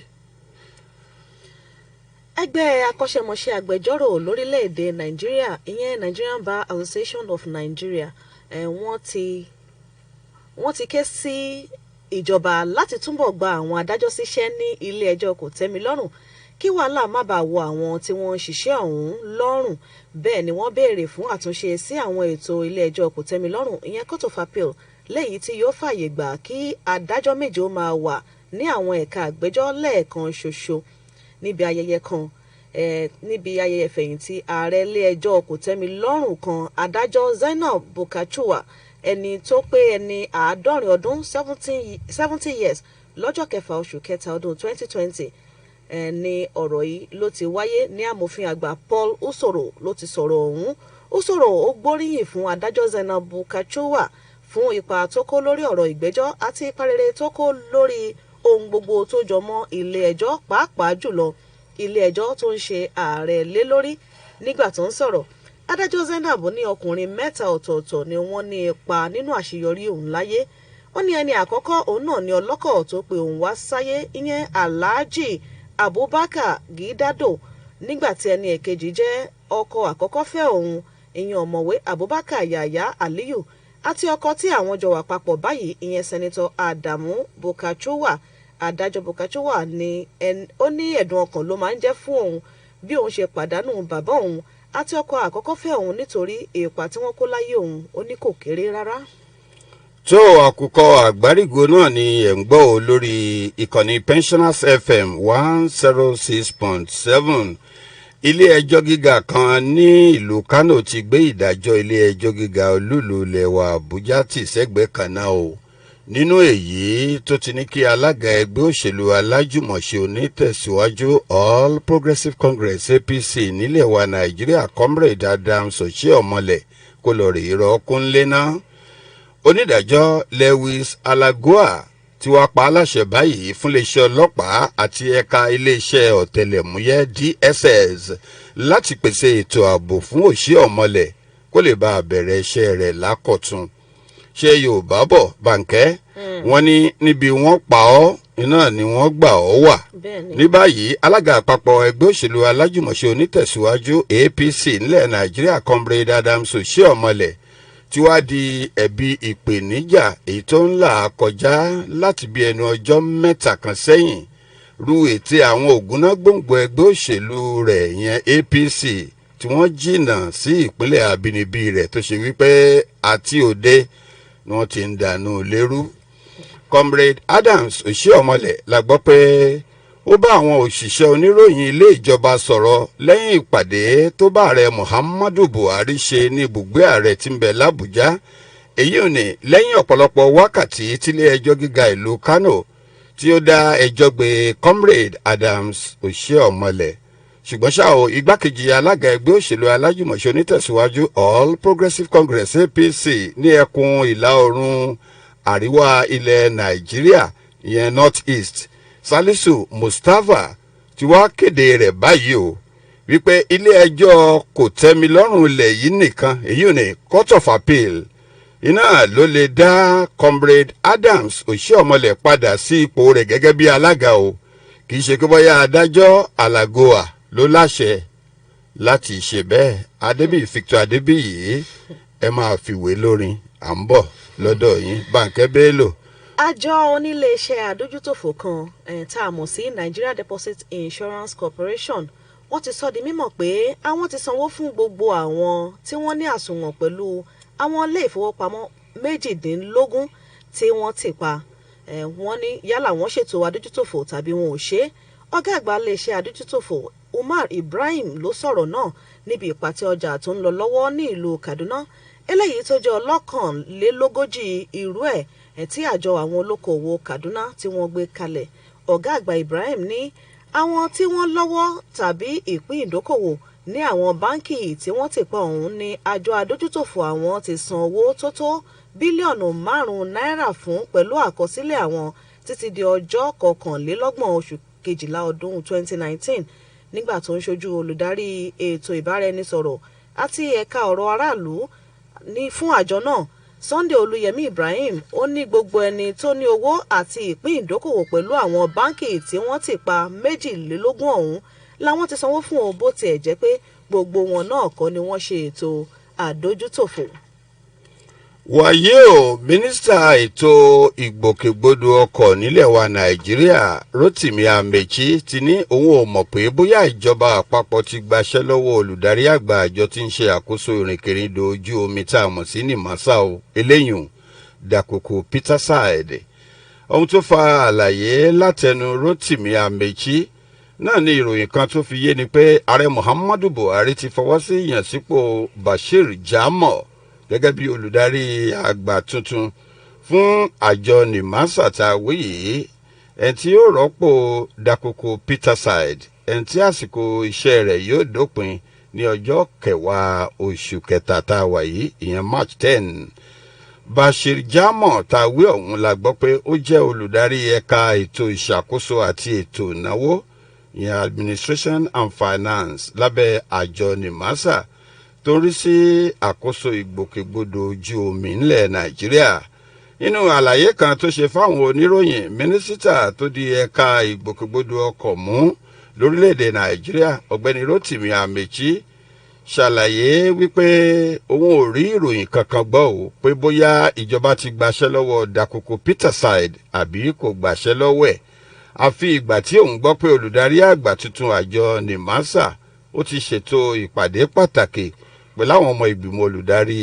Ẹgbẹ́ akọ́ṣẹ́mọṣẹ́ agbẹjọ́rò lórílẹ̀‐èdè Nàìjíríà, ìyẹn Nigerian Bar Association of Nigeria, wọ́n ti ké sí ìjọba láti túbọ̀ gba àwọn adájọ́ síṣẹ́ ní ilé ẹjọ́ kòtẹ́milọ́rùn kí wàhálà má bàa wọ àwọn tí wọ́n ń ṣiṣẹ́ ọ̀hún lọ́rùn. Bẹ́ẹ̀ ni wọ́n béèrè fún àtúnṣe sí àwọn ètò ilé ẹjọ́ kòtẹ́milọ́rùn, ìyẹn Court of Appeal, lẹ́yìn tí yóò fààyè gbà kí adájọ́ méje ó máa wà ní àwọn ẹ̀ka àgbẹ́jọ́ lẹ́ẹ̀kan ṣoṣo. Níbi ayẹyẹ fẹ̀yìntì ààrẹ ilé ẹjọ́ kòtẹ́milọ́rùn kan, adájọ́ Zainab Bukachuwa, ẹni tó pé ẹni 70 ọdún 70 years lọ́jọ́ kẹfà oṣù kẹta ọdún 2020, ní ọ̀rọ̀ yìí ló ti wáyé ní amòfin àgbà Paul Usoro ló ti sọ̀rọ̀ ọ̀hún. Usoro ó gbóríyìn fún adájọ́ Zainab Bukachuwa fún ipa tó kó lórí ọ̀rọ̀ ìgbẹ́jọ́ àti ipa rere tó kó lórí ohun gbogbo tó jọ mọ́ ilé ẹjọ́, pàápàá jùlọ ilé ẹjọ́ tó ń ṣe ààrẹ lé lórí. Nígbà tó ń sọ̀rọ̀, adájọ́ Zainab ní ọkùnrin 3 ọ̀tọ̀ọ̀tọ̀ ni wọ́n ní ipa nínú àṣeyọrí òun láyé. Wọ́n ní ẹni àkọ́kọ́ òun náà ni ọlọ́kọ̀ tó pe òun wá sáyé, ìyẹn Alhaji Abubakar Gidado, nígbà tí ẹni èkejì jẹ́ ọkọ àkọ́kọ́ fẹ́ òun, ìyẹn ọ̀mọ̀wé Abubakar Yahya Aliyu, àti ọkọ tí àwọn jọ wà papọ̀ báyìí, ìyẹn sẹ́nitọ́ Adamu Bukachuwa. Adájọ́ Bukachuwa ní ó ní ẹ̀dùn ọkàn ló máa ń jẹ́ fún òun bí òun ṣe pàdánù bàbá òun àti ọkọ àkọ́kọ́ fẹ́ òun nítorí ipa tí wọ́n kó láyé òun ó ní kò kéré rárá. Tó àkùkọ àgbárígò náà ni ẹ̀ ń gbọ́ lórí ìkànnì Pensioners FM 106.7. Ilé ẹjọ́ gíga kan ní ìlú Kano ti gbé ìdájọ́ ilé ẹjọ́ gíga olúùlú ilẹ̀ wa Àbújá tì sẹ́gbẹ̀ẹ́ kan náà o. Nínú èyí tó ti ní kí alága ẹgbẹ́ òṣèlú alájùmọ̀ṣe onítẹ̀síwájú All Progressive Congress APC nílẹ̀ wa Nàìjíríà Comrade Adams Oshiomhole kó lọ rèé rọ kúnlé náà. Onídàájọ́ Lewis Alagoa ti wá pa aláṣẹ báyìí fún iléeṣẹ́ ọlọ́pàá àti ẹ̀ka iléeṣẹ́ ọ̀tẹlẹ̀múyẹ́ DSS láti pèsè ètò ààbò fún Oshiomhole kó lè bá a bẹ̀rẹ̀ iṣẹ́ rẹ̀ lákọ̀tun. Ṣé Yorùbá bọ̀ Bànkẹ́ wọ́n ní níbi wọ́n pa ọ́ iná ni wọ́n gbà ọ́ wà. Ní báyìí alága àpapọ̀ ẹgbẹ́ òṣèlú alájùmọ̀ṣe onítẹ̀síwájú APC nílẹ̀ Nàìjíríà Comrade Adams Oshiomhole tí wá di ẹ̀bi ìpèníjà èyí tó ń là kọjá láti bí ẹnu ọjọ́ 3 kan sẹ́yìn ru ète àwọn ògúnná gbòǹgbò ẹgbẹ́ òṣèlú rẹ̀ yẹn APC tí wọ́n jìnnà sí ìpínlẹ̀ àbínibí rẹ̀ tó ṣe wípé àti òde ni wọ́n ti ń dànù lérú. Comrade Adams Oshiomhole la gbọ́ pé ó bá àwọn òṣìṣẹ́ oníròyìn ilé ìjọba sọ̀rọ̀ lẹ́yìn ìpàdé tó bá ààrẹ Muhammadu Buhari ṣe ní ibùgbé ààrẹ tí ń bẹ l'Àbújá. Èyí ò ní lẹ́yìn ọ̀pọ̀lọpọ̀ wákàtí tílé ẹjọ́ gíga ìlú Kano tí ó dá ẹjọ́ gbé Comrade Adams Oshiomhole. Ṣùgbọ́n ṣá o, igbákejì alága ẹgbẹ́ òṣèlú alájùmọ̀ṣe onítẹ̀síwájú All Progressive Congress APC ní ẹkùn ìlà oòrùn àríwá ilẹ̀ Nàìjíríà ìyẹn North East, Salisu Mustapha ti wá kéde rẹ̀ báyìí o wípé ilé ẹjọ́ kòtẹ́milọ́rùn ilẹ̀ yìí nìkan, èyí ò ní Court of Appeal, iná ló lè dá comrade Adams Oshiomhole padà sí ipò rẹ̀ gẹ́gẹ́ bí alága o kì í ṣe pé bóyá adájọ́ Alagoa ló láṣẹ láti ṣe bẹ́ẹ̀. Adébíyì Victor Adébíyì ẹ máa fìwé lórin à ń bọ̀ lọ́dọ̀ yín Bánkẹ́ Bello. àjọ oníléeṣẹ́ àdójútòfò kan tá a mọ̀ sí Nigeria Deposit Insurance Corporation wọ́n ti sọ di mímọ̀ pé àwọn ti sanwó fún gbogbo àwọn tí wọ́n ní àsùnwọ̀n pẹ̀lú àwọn ilé ìfowópamọ́ 18 tí wọ́n ti pa. Wọ́n ní yálà wọ́n ṣètò àdójútòfò tàbí wọn ò ṣe é. Ọ̀gá àgbà iléeṣẹ́ àdójútòfò Umar Ibrahim ló sọ̀rọ̀ náà níbi ìpàtẹ ọjà tó ń lọ lọ́wọ́ ní ìlú Kaduna eléyìí tó jẹ́ ọlọ́kànlélógójì irú ẹ̀ tí àjọ àwọn olókoòwò Kaduna tí wọ́n gbé kalẹ̀. Ọ̀gá àgbà Ibrahim ní àwọn tí wọ́n lọ́wọ́ tàbí ìpín ìdókòwò ní àwọn báńkì tí wọ́n ti pa ọ̀hún ní àjọ àdójútòfò àwọn ti san owó tó tó bílíọ̀nù 5 náírà fún pẹ̀lú àkọsílẹ̀ àwọn títí di ọjọ́ 21 oṣù kejìlá ọdún 2019 nígbà tó ń ṣojú olùdarí ètò ìbáraẹnisọ̀rọ̀ àti ẹ̀ka ọ̀rọ̀ aráàlú ní fún àjọ náà Sunday Olúyẹmí Ibrahim ó ní gbogbo ẹni tó ní owó àti ìpín ìdókòwò pẹ̀lú àwọn báńkì tí wọ́n ti pa 22 ọ̀hún làwọn ti sanwó fún o bó tiẹ̀ jẹ́ pé gbogbo wọn náà kọ́ ni wọ́n ṣe ètò àdójútòfò. wàyí o mínísítà ètò ìgbòkègbodò ọkọ̀ nílẹ̀ wa Nàìjíríà Rotimi Amechi ti ní òun ò mọ̀ pé bóyá ìjọba àpapọ̀ ti gbaṣẹ́ lọ́wọ́ olùdarí àgbà àjọ tí ń ṣe àkóso ìrìnkèrindò ojú omi tá a mọ̀ sí NIMASA o eléyìí Dàkòkò Peterside. Ohun tó fa àlàyé látẹnu Rotimi Amechi náà ni ìròyìn kan tó fi yé ni pé ààrẹ Muhammadu Buhari ti fọwọ́ sí ìyànsípò Bashir Jamo gẹ́gẹ́ bí olùdarí àgbà tuntun fún àjọ NIMASA tá a wí yìí ẹni tí yóò rọ́pò Dàkòkò Peterside ẹni tí àsìkò iṣẹ́ rẹ̀ yóò dópin ní ọjọ́ 10 oṣù kẹta tá a wà yìí ìyẹn March 10. Bashir Jamo tá a wí ọ̀hún la gbọ́ pé ó jẹ́ olùdarí ẹ̀ka ètò ìṣàkóso àti ètò ìnáwó ìyẹn Administration and Finance lábẹ́ àjọ NIMASA tó ń rí sí àkóso ìgbòkègbodò ojú omi ńlẹ̀ Nàìjíríà. Nínú àlàyé kan tó ṣe fáwọn oníròyìn mínísítà tó di ẹ̀ka ìgbòkègbodò ọkọ̀ mú lórílẹ̀‐èdè Nàìjíríà ọ̀gbẹ́ni Rotimi Amechi ṣàlàyé wípé òun ò rí ìròyìn kankan gbọ́ ò pé bóyá ìjọba ti gbaṣẹ́ lọ́wọ́ Dàkòkò Peterside àbí kò gbaṣẹ́ lọ́wọ́ ẹ̀ àfi ìgbà tí òun gbọ́ pé olùdarí àgbà tuntun àjọ NIMASA ó ti ṣètò ìpàdé pàtàkì pẹ̀lú àwọn ọmọ ìgbìmọ̀ olùdarí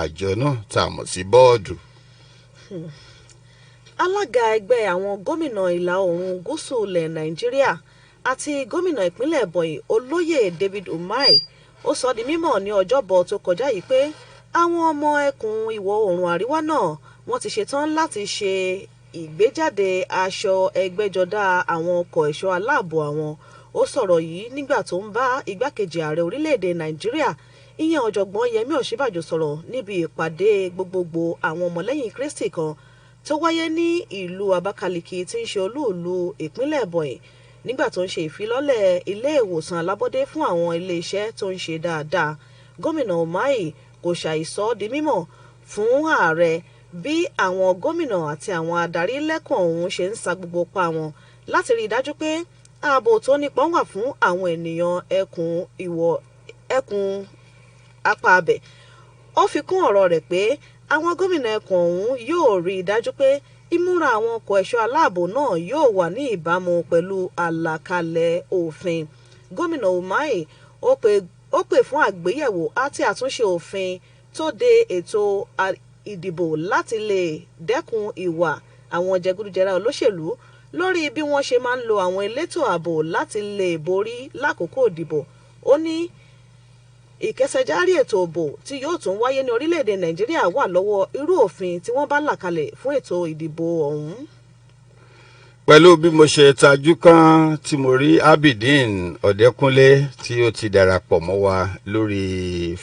àjọ náà tá a mọ̀ sí bọ́ọ̀dù. Alága ẹgbẹ́ àwọn gómìnà ìlà oòrùn gúúsù ilẹ̀ Nàìjíríà àti gómìnà ìpínlẹ̀ Ebonyi Olóyè David Umahi ó sọ di mímọ̀ ní ọjọ́bọ̀ tó kọjá yìí pé àwọn ọmọ ẹkùn ìwọ̀ oòrùn àríwá náà wọ́n ti ṣetán láti ṣe ìgbéjáde aṣọ ẹgbẹ́jọdá àwọn ọkọ̀ ẹ̀ṣọ́ aláàbò àwọn. Ó sọ̀rọ̀ yìí nígbà tó ń bá igbákejì ààrẹ orílẹ̀-èdè Nàìjíríà ìyẹn ọ̀jọ̀gbọ́n Yẹmí Ọ̀ṣínbàjò sọ̀rọ̀ níbi ìpàdé gbogbogbò àwọn ọmọlẹ́yìn Kristi kan tó wáyé ní ìlú Abakaliki tí ń ṣe olú-ìlú ìpínlẹ̀ Ebonyi nígbà tó ń ṣe ìfilọ́lẹ̀ ilé ìwòsàn alábọ́dé fún àwọn ilé iṣẹ́ tó ń ṣe dáadáa. Gómìnà Umahi kò ṣàìsọ di mímọ̀ fún ààrẹ bí àwọn gómìnà àti àwọn adarí lẹ́kùn ọ̀hún ṣe ń sa gbogbo pa wọn láti rí i dájú pé ààbò tó nípọn wà fún àwọn ènìyàn ẹkùn apá abẹ. Ó fi kún ọ̀rọ̀ rẹ̀ pé àwọn gómìnà ẹkùn ọ̀hún yóò rí i dájú pé ìmúra àwọn ọkọ̀ ẹ̀ṣọ́ aláàbò náà yóò wà ní ìbámu pẹ̀lú àlàkalẹ̀ òfin. Gómìnà Umahi ó pè fún àgbéyẹ̀wò àti àtúnṣe òfin tó de ètò ìdìbò láti lè dẹ́kun ìwà àwọn jẹgúdújẹrá olóṣèlú lórí bí wọ́n ṣe máa ń lo àwọn elétò ààbò láti lè borí lákòókò ìdìbò. Ó ní ìkẹsẹ̀járí ètò òbò tí yóò tún wáyé ní orílẹ̀-èdè Nàìjíríà wà lọ́wọ́ irú òfin tí wọ́n bá là kalẹ̀ fún ètò ìdìbò ọ̀hún. Pẹ̀lú bí mo ṣe tajú kan tí mo rí Abidin Ọ̀dẹ́kúnlé tí ó ti darapọ̀ mọ́ wa lórí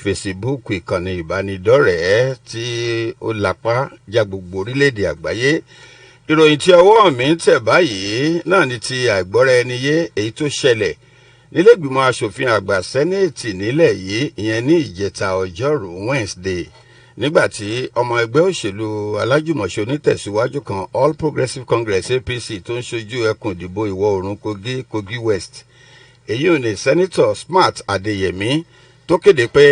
Facebook ìkànnì ìbánidọ́rẹ̀ẹ́ tí ó lápá já gbogbo orílẹ̀-èdè àgbáyé. Ìròyìn tí ọwọ́ mi ń tẹ̀ báyìí náà ni ti àìgbọ́ra ẹni yé èyí tó ṣẹlẹ̀ nílé ìgbìmọ̀ asòfin àgbà sẹ́nẹ̀tì nílẹ̀ yìí ìyẹn ní ìjẹta ọjọ́rú Wednesday nígbà tí ọmọ ẹgbẹ́ òṣèlú alájùmọ̀ṣe onítẹ̀síwájú kan All Progressives Congress APC tó ń ṣojú ẹkùn ìdìbò ìwọ̀ oòrùn Kogi West èyí ò ní sẹ́nitọ̀ Smart Adéyẹmí tó kéde pé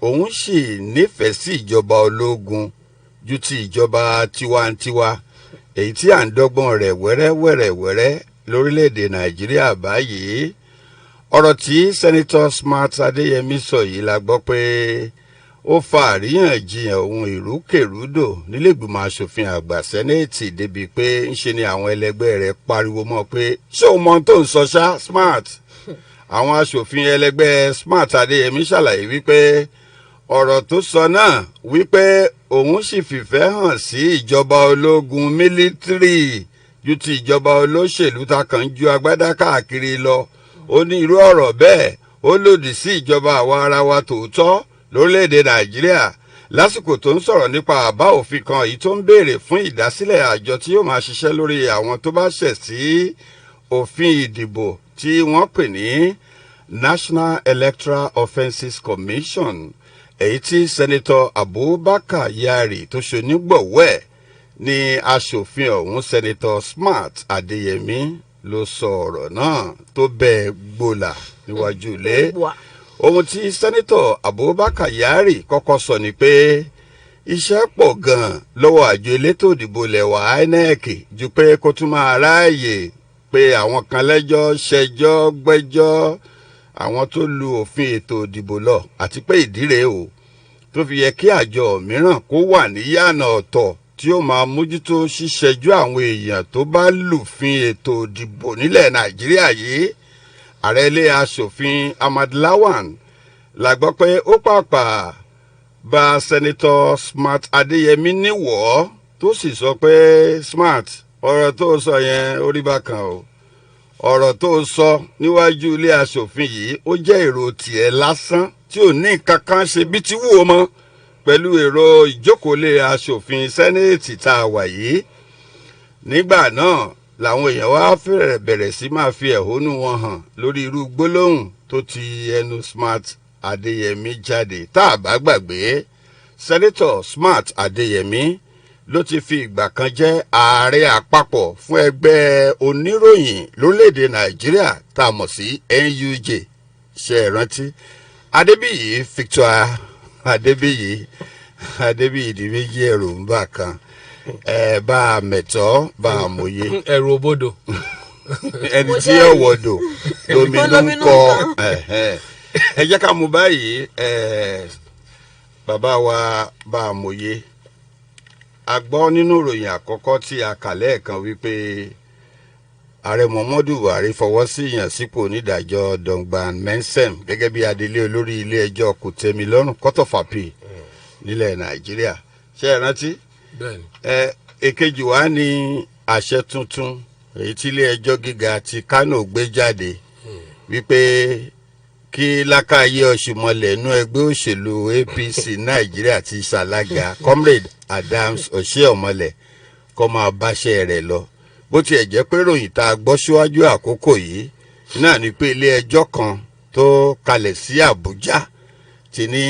òun sì nífẹ̀ẹ́ sí ìjọba ológun ju ti ìjọba tiwantiwa èyí tí à ń dọ́gbọ́n rẹ̀ wẹ́rẹ́wẹ́rẹ́wẹ́rẹ́ lórílẹ̀‐èdè Nàìjíríà báyìí. Ọ̀rọ̀ tí sẹ́nitọ̀ Smart Adéyẹmí sọ yìí la gbọ́ pé ó fa àríyànjiyàn ohun ìrúkèrúdò nílẹ̀gbìmọ̀ asòfin àgbà sẹ́nẹ̀tì débi pé ńṣe ni àwọn ẹlẹgbẹ́ rẹ̀ pariwo mọ́ pé ṣé o mọ ohun tó ń sọ ṣá Smart. Àwọn asòfin ẹlẹgbẹ́ Smart Adéyẹmí ṣàlàyé wípé ọ̀rọ̀ tó sọ náà wípé òun sì fìfẹ́ hàn sí ìjọba ológun mílítírì ju ti ìjọba olóṣèlú ta kàn ń ju agbádá káàkiri lọ. Ó ní irú ọ̀rọ̀ bẹ́ẹ̀ ó lòdì sí ìjọba àwa ara wa tòótọ́ lórílẹ̀‐èdè Nàìjíríà lásìkò tó ń sọ̀rọ̀ nípa àbá òfin kan èyí tó ń béèrè fún ìdásílẹ̀ àjọ tí yóò máa ṣiṣẹ́ lórí àwọn tó bá ṣẹ̀ sí òfin ìdìbò tí wọ́n pè ní National Electoral Offences Commission èyí tí sẹ́nitọ̀ Abubakar Yari tó ṣonígbọ̀wọ́ ẹ̀ ní aṣòfin ọ̀hún sẹ́nitọ̀ Smart Adéyẹmí ló sọ ọ̀rọ̀ náà tó bẹ́ẹ̀ gbòòlà níwájú ilé. Ohun tí sẹ́nitọ̀ Abubakar Yari kọ́kọ́ sọ ni pé iṣẹ́ pọ̀ gan-an lọ́wọ́ àjọ elétò ìdìbò lẹ̀wà INEC ju pé kó tún máa ráàyè pé àwọn kan lẹ́jọ́ ṣẹjọ́ gbẹ́jọ́ àwọn tó lu òfin ètò ìdìbò lọ àti pé ìdí rèé o tó fi yẹ kí àjọ mìíràn kó wà níyànà ọ̀tọ̀ tí ó máa mójútó ṣíṣẹjú àwọn èèyàn tó bá lùfin ètò ìdìbò nílẹ̀ Nàìjíríà yìí. Ààrẹ ilé aṣòfin Ahmad Lawan la gbọ́ pé ó pàpà bá sẹ́nitọ̀ Smart Adéyẹmí níwọ̀ọ́ tó sì sọ pé Smart ọ̀rọ̀ tó sọ yẹn ó rí bákan o ọ̀rọ̀ tó sọ níwájú ilé aṣòfin yìí ó jẹ́ èrò tiẹ̀ lásán tí ò ní nǹkan kan ṣe bí ti wù ó mọ́ pẹ̀lú èrò ìjókòólé aṣòfin sẹ́nẹ̀tì tá a wà yìí. Nígbà náà làwọn èèyàn wá bẹ̀rẹ̀ sí máa fi ẹ̀hónú wọn hàn lórí irú gbólóhùn tó ti ẹnu Smart Adéyẹmí jáde. Tá a bá gbàgbé sẹ́nitọ̀ Smart Adéyẹmí ló ti fi ìgbà kan jẹ́ ààrẹ àpapọ̀ fún ẹgbẹ́ oníròyìn lórílẹ̀‐èdè Nàìjíríà tá a mọ̀ sí NUJ ṣe é rántí. Adébíyì Victor Adébíyì di méjì ẹ̀rù ń bà kan bá a mẹ̀tọ́ bá a mòye. ẹ̀rù òbodò. ẹni tí yóò wọ̀dọ̀ lóminú ń kọ́ ẹ jẹ́ ká mú báyìí bàbá wa bá a mòye. A gbọ́ nínú ìròyìn àkọ́kọ́ tí a kà lẹ́ẹ̀kan wípé ààrẹ Muhammadu Buhari fọwọ́ sí ìyànsípò onídàájọ́ Dongban Mensem gẹ́gẹ́ bí adelé olórí ilé ẹjọ́ kòtẹ́milọ́rùn Court of Appeal nílẹ̀ Nàìjíríà. Ṣé ẹ rántí? Bẹ́ẹ̀ni. Èkejì wa ní àṣẹ tuntun èyí tí ilé ẹjọ́ gíga ti Kano gbé jáde wípé kí Lákàyè Ọ̀ṣùmọ̀lẹ̀ nú ẹgbẹ́ òṣèlú APC Nàìjíríà ti ṣàlága Comrade Adams Oshiomhole kó máa báṣẹ́ rẹ̀ lọ. Bó tiẹ̀ jẹ́ pé ròyìn tá a gbọ́ síwájú àkókò yìí náà ni pé ilé ẹjọ́ kan tó kalẹ̀ sí Àbújá ti ní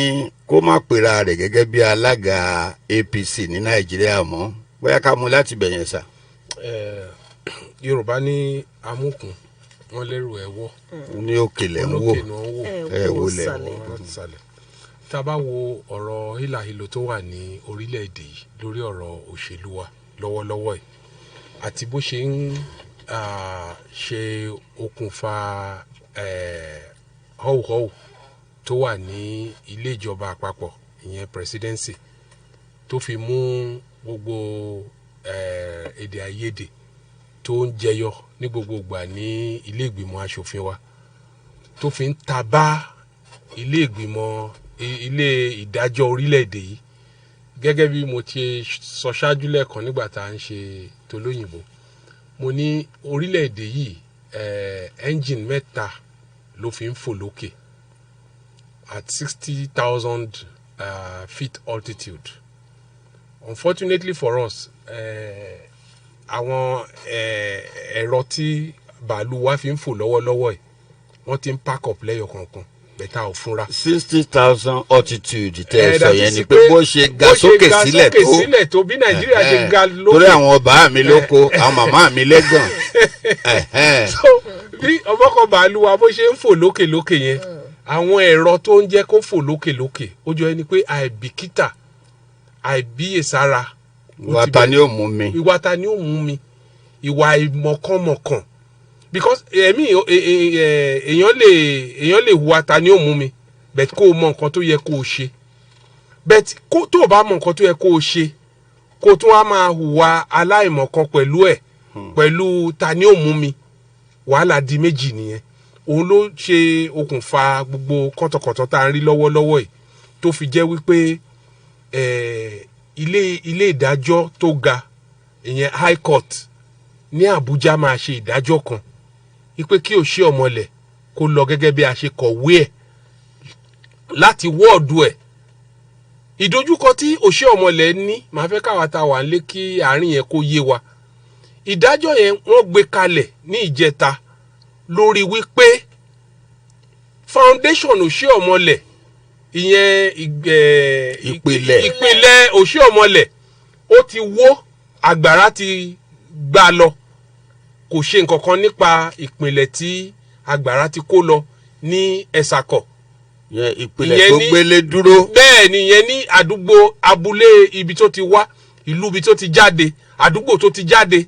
kó má pera rẹ̀ gẹ́gẹ́ bí alága APC ní Nàìjíríà mọ́. Bóyá ká mú láti bẹ̀yẹn sà. Yorùbá ní amúkùn wọn lérò ẹ̀wọ́ ní òkèlè ń wò ẹ̀wò lẹ̀ sàlẹ̀. Tá a bá wo ọ̀rọ̀ hílàhílo tó wà ní orílẹ̀-èdè yìí lórí ọ̀rọ̀ òṣèlú wa lọ́wọ́lọ́wọ́ yìí àti bó ṣe ń ṣe okùnfà họ́wùhọ́wù tó wà ní ilé ìjọba àpapọ̀ ìyẹn presidency tó fi mú gbogbo èdè àìyedè tó ń jẹyọ ní gbogbo ìgbà ní ilé ìgbìmọ̀ asòfin wa tó fi ń ta bá ilé ìdájọ́ orílẹ̀-èdè yìí gẹ́gẹ́ bí mo ti sọ ṣáájú lẹ́ẹ̀kan nígbà tá à ń ṣe tolóyìnbó mo ní orílẹ̀-èdè yìí engine mẹ́ta ló fi ń fò lókè at 60,000 feet altitude. Unfortunately for us àwọn ẹ̀rọ tí bàálù wa fi ń fò lọ́wọ́lọ́wọ́ ẹ̀ wọ́n ti ń pack up lẹ́yọ kọ̀ọ̀kan bẹ̀ta ò fúnra. 60,000 altitude tẹ sọ yẹn ni pé bó ṣe ga sókè sílẹ̀ tó bí nàìjíríà ṣe ga lókè. torí àwọn bàá mi lóko àwọn màmá mi lẹ́gàn. so bí ọmọkọ bàálù wa bó ṣe ń fò lókè yẹn àwọn ẹ̀rọ tó ń jẹ́ kó fò lókè ó jọ ẹni pé àìbìkítà àìbíyèsára. ìwà ta ni ó mú mi. ìwà ìmọ̀kànmọ̀kàn because èèyàn lè hùwà ta ni ó mú mi bẹ́ẹ̀ kó o mọ nǹkan tó yẹ kó o ṣe bẹ́ẹ̀ tó o bá mọ nǹkan tó yẹ kó o ṣe kó o tún wá máa hùwà aláìmọ̀kan pẹ̀lú ta ni ó mú mi wàhálà di méjì nìyẹn òun ló ṣe okùnfà gbogbo kọ́tọ̀kọ̀tọ̀ tá à ń rí lọ́wọ́lọ́wọ́ yìí tó fi jẹ́ wípé ilé ìdájọ́ tó ga ìyẹn high court ní Àbújá máa ṣe ìdájọ́ kan wípé kí Òṣì Ọ̀mọ̀lẹ̀ kó lọ gẹ́gẹ́ bí a ṣe kọ̀wé ẹ̀ láti wọ́ọ̀dù ẹ̀ ìdojúkọ tí Òṣì Ọ̀mọ̀lẹ̀ ní màá fẹ́ káwa ta wà nílé kí àárín yẹn kó yé wa ìdájọ́ yẹn wọ́n gbé kalẹ̀ ní ìjẹta lórí wípé foundation Òṣì Ọ̀mọ̀lẹ̀ ìyẹn ìpìlẹ̀ Òṣì Ọ̀mọ̀lẹ̀ ó ti wó àgbàrá ti gbà lọ kò ṣe nǹkan kan nípa ìpìlẹ̀ tí àgbàrá ti kó lọ ní Ẹ̀sàkọ̀. ìpìlẹ̀ tó gbélé dúró. bẹ́ẹ̀ ni ìyẹn ní àdúgbò abúlé ibi tó ti wá ìlú ibi tó ti jáde àdúgbò tó ti jáde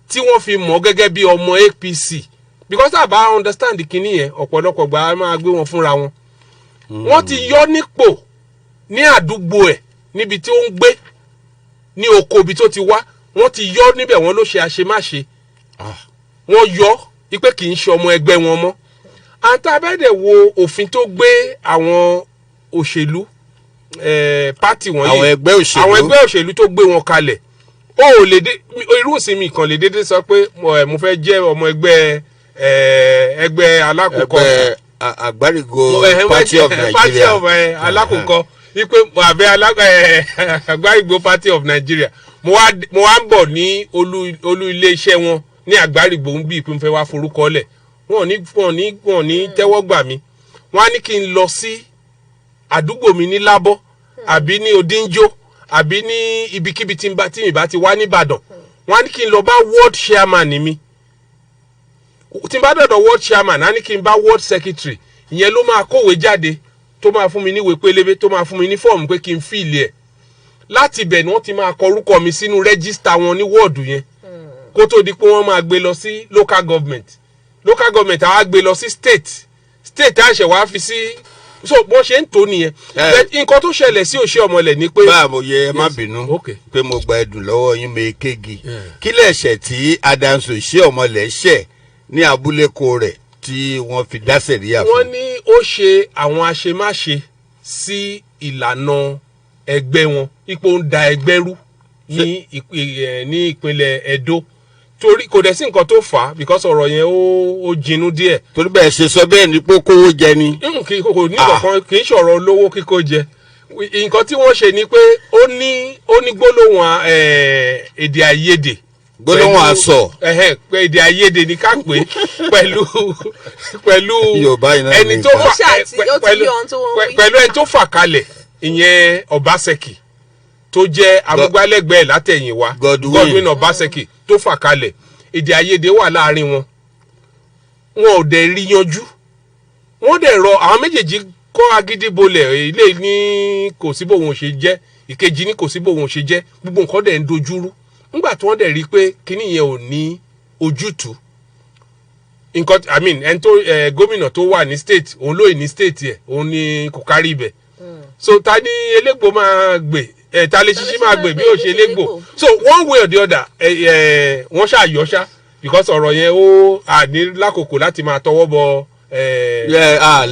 tí wọ́n fi mọ̀ gẹ́gẹ́ bí ọmọ APC because àbá understand kìíní yẹn ọ̀pọ̀lọpọ̀ gbà máa gbé wọn fúnra wọn. wọ́n ti yọ nípò ní àdúgbò ẹ̀ níbi tí ó ń gbé ní oko ibi tó ti wá wọ́n ti yọ níbẹ̀ wọ́n ló ṣe àṣemáṣe wọ́n yọ ipe kì í ṣe ọmọ ẹgbẹ́ wọn mọ́ àǹtá abẹ́dẹ̀ wo òfin tó gbé àwọn òṣèlú pátì wọ̀nyí àwọn ẹgbẹ́ òṣèlú tó gbé wọn kalẹ̀ ó lè dé irú ìsinmi kan lè dédé sọ pé mo fẹ́ jẹ́ ọmọ ẹgbẹ́ alákòókò àgbárígo party of Nigeria alákòókò wípé àbẹ àgbárígo party of Nigeria mo wá ń bọ̀ ní olú ilé iṣẹ́ wọn ní àgbárígo ń bí ìpín fẹ́ wá forúkọ lẹ̀ wọ́n ní tẹ́wọ́ gbà mí wọ́n á ní kí n lọ sí àdúgbò mi ní Lábọ́ àbí ní Odinjo àbí ní ibikíbi tí mi bá ti wá nìbàdàn wọ́n á ní kí n lọ bá ward chairman mi tí n bá dọ̀dọ̀ ward chairman á ní kí n bá ward secretary ìyẹn ló máa kówé jáde tó máa fún mi níwèé pélébé tó máa fún mi ní fọ́ọ̀mù pé kí n fíìlì ẹ̀ láti ibẹ̀ ni wọ́n ti máa kọ orúkọ mi sínú rẹ́gísítà wọn ní wọ́ọ̀dù yẹn kó tó di pé wọ́n máa gbé lọ sí local government àwa gbé lọ sí state àṣẹ wàá fi sí so bó ṣe ń tó nìyẹn nǹkan tó ṣẹlẹ̀ sí Òṣì Ọ̀mọ̀lẹ̀ ni pé. báà mo yẹ ẹ má bínú pé mo gba ẹdùn lọ́wọ́ yín mi kéegi kí lẹ̀ṣẹ̀ tí Adams Òṣì Ọ̀mọ̀lẹ̀ ṣẹ̀ ní abúléko rẹ̀ tí wọ́n fi dá sẹ̀ríyà fún. wọ́n ní ó ṣe àwọn àṣemáṣe sí ìlànà ẹgbẹ́ wọn ipò ń da ẹgbẹ́ rú ní ìpínlẹ̀ Ẹdó torí kò dẹ̀ sí nǹkan tó fà á because ọ̀rọ̀ yẹn ó jinú díẹ̀. torí bẹ́ẹ̀ ṣe sọ bẹ́ẹ̀ ni pé kówó jẹ ni. kò ní kankan kì í ṣọ̀rọ̀ olówó kíkó jẹ nǹkan tí wọ́n ṣe ni pé ó ní gbólóhùn èdè àìyedè. gbólóhùn àsọ. èdè àìyedè ni ká pè pẹ̀lú ẹni tó fà kalẹ̀ ìyẹn Obaseki tó jẹ́ amúgbálẹ́gbẹ̀ẹ́ látẹ̀yìnwá Godwin Obaseki tó fà kalẹ̀ èdè àìyedè wà láàrin wọn ò dẹ̀ rí yanjú wọ́n dẹ̀ rọ àwọn méjèèjì kọ́ agídí bolẹ̀ ilé ní kò sí bóun ṣe jẹ́ ìkejì ní kò sí bóun ṣe jẹ́ gbogbo nǹkan dẹ̀ ń dojúrú nígbà tí wọ́n dẹ̀ rí pé kíní yẹn ò ní ojútùú nǹkan ẹni tó gómìnà tó wà ní state òun lóye ní state yẹ òun ní kò kárí ibẹ̀ so ta ni elégbò máa gbè ta lè ṣiṣẹ́ máa gbè bí ó ṣe elégbò so one way or the other wọ́n ṣàyọ́ṣá because ọ̀rọ̀ yẹn ó àní lákòókò láti máa tọwọ́ bọ.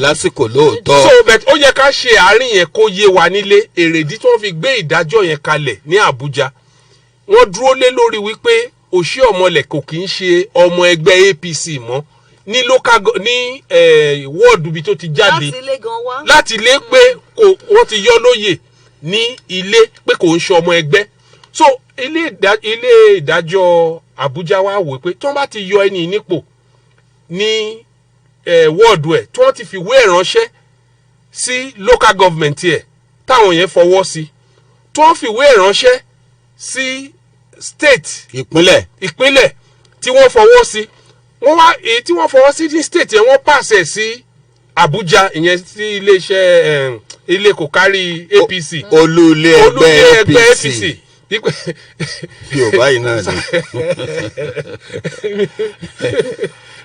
lásìkò lóòótọ́. so but ó yẹ ká ṣe àárín yẹn kó yé wa nílé èrèdí tí wọ́n fi gbé ìdájọ́ yẹn kalẹ̀ ní Àbújá wọ́n dúró lé lórí wípé Òṣì Ọ̀mọ̀lẹ̀ kò kì í ṣe ọmọ ẹgbẹ́ APC mọ́ ní wọ́ọ̀dù bí tó ti jáde láti ilé pé wọ́n ti yọ lóyè ní ilé pé kò ń ṣe ọmọ ẹgbẹ́ so ilé ìdájọ́ Àbújá wá wò pé tí wọ́n bá ti yọ ẹni nípò ní wọ́ọ̀dù ẹ̀ tí wọ́n ti fi wé ìránṣẹ́ sí local government ẹ̀ táwọn yẹn fọwọ́ sí tó ń fìwé ìránṣẹ́ sí state ìpínlẹ̀ tí wọ́n fọwọ́ sí wọ́n wá èyí tí wọ́n fọwọ́ sí ní state yẹn wọ́n pàṣẹ sí Abuja ìyẹn sí iléeṣẹ́ ilé kò kárí APC olú ilé ẹgbẹ́ APC yorùbá yìí náà ni.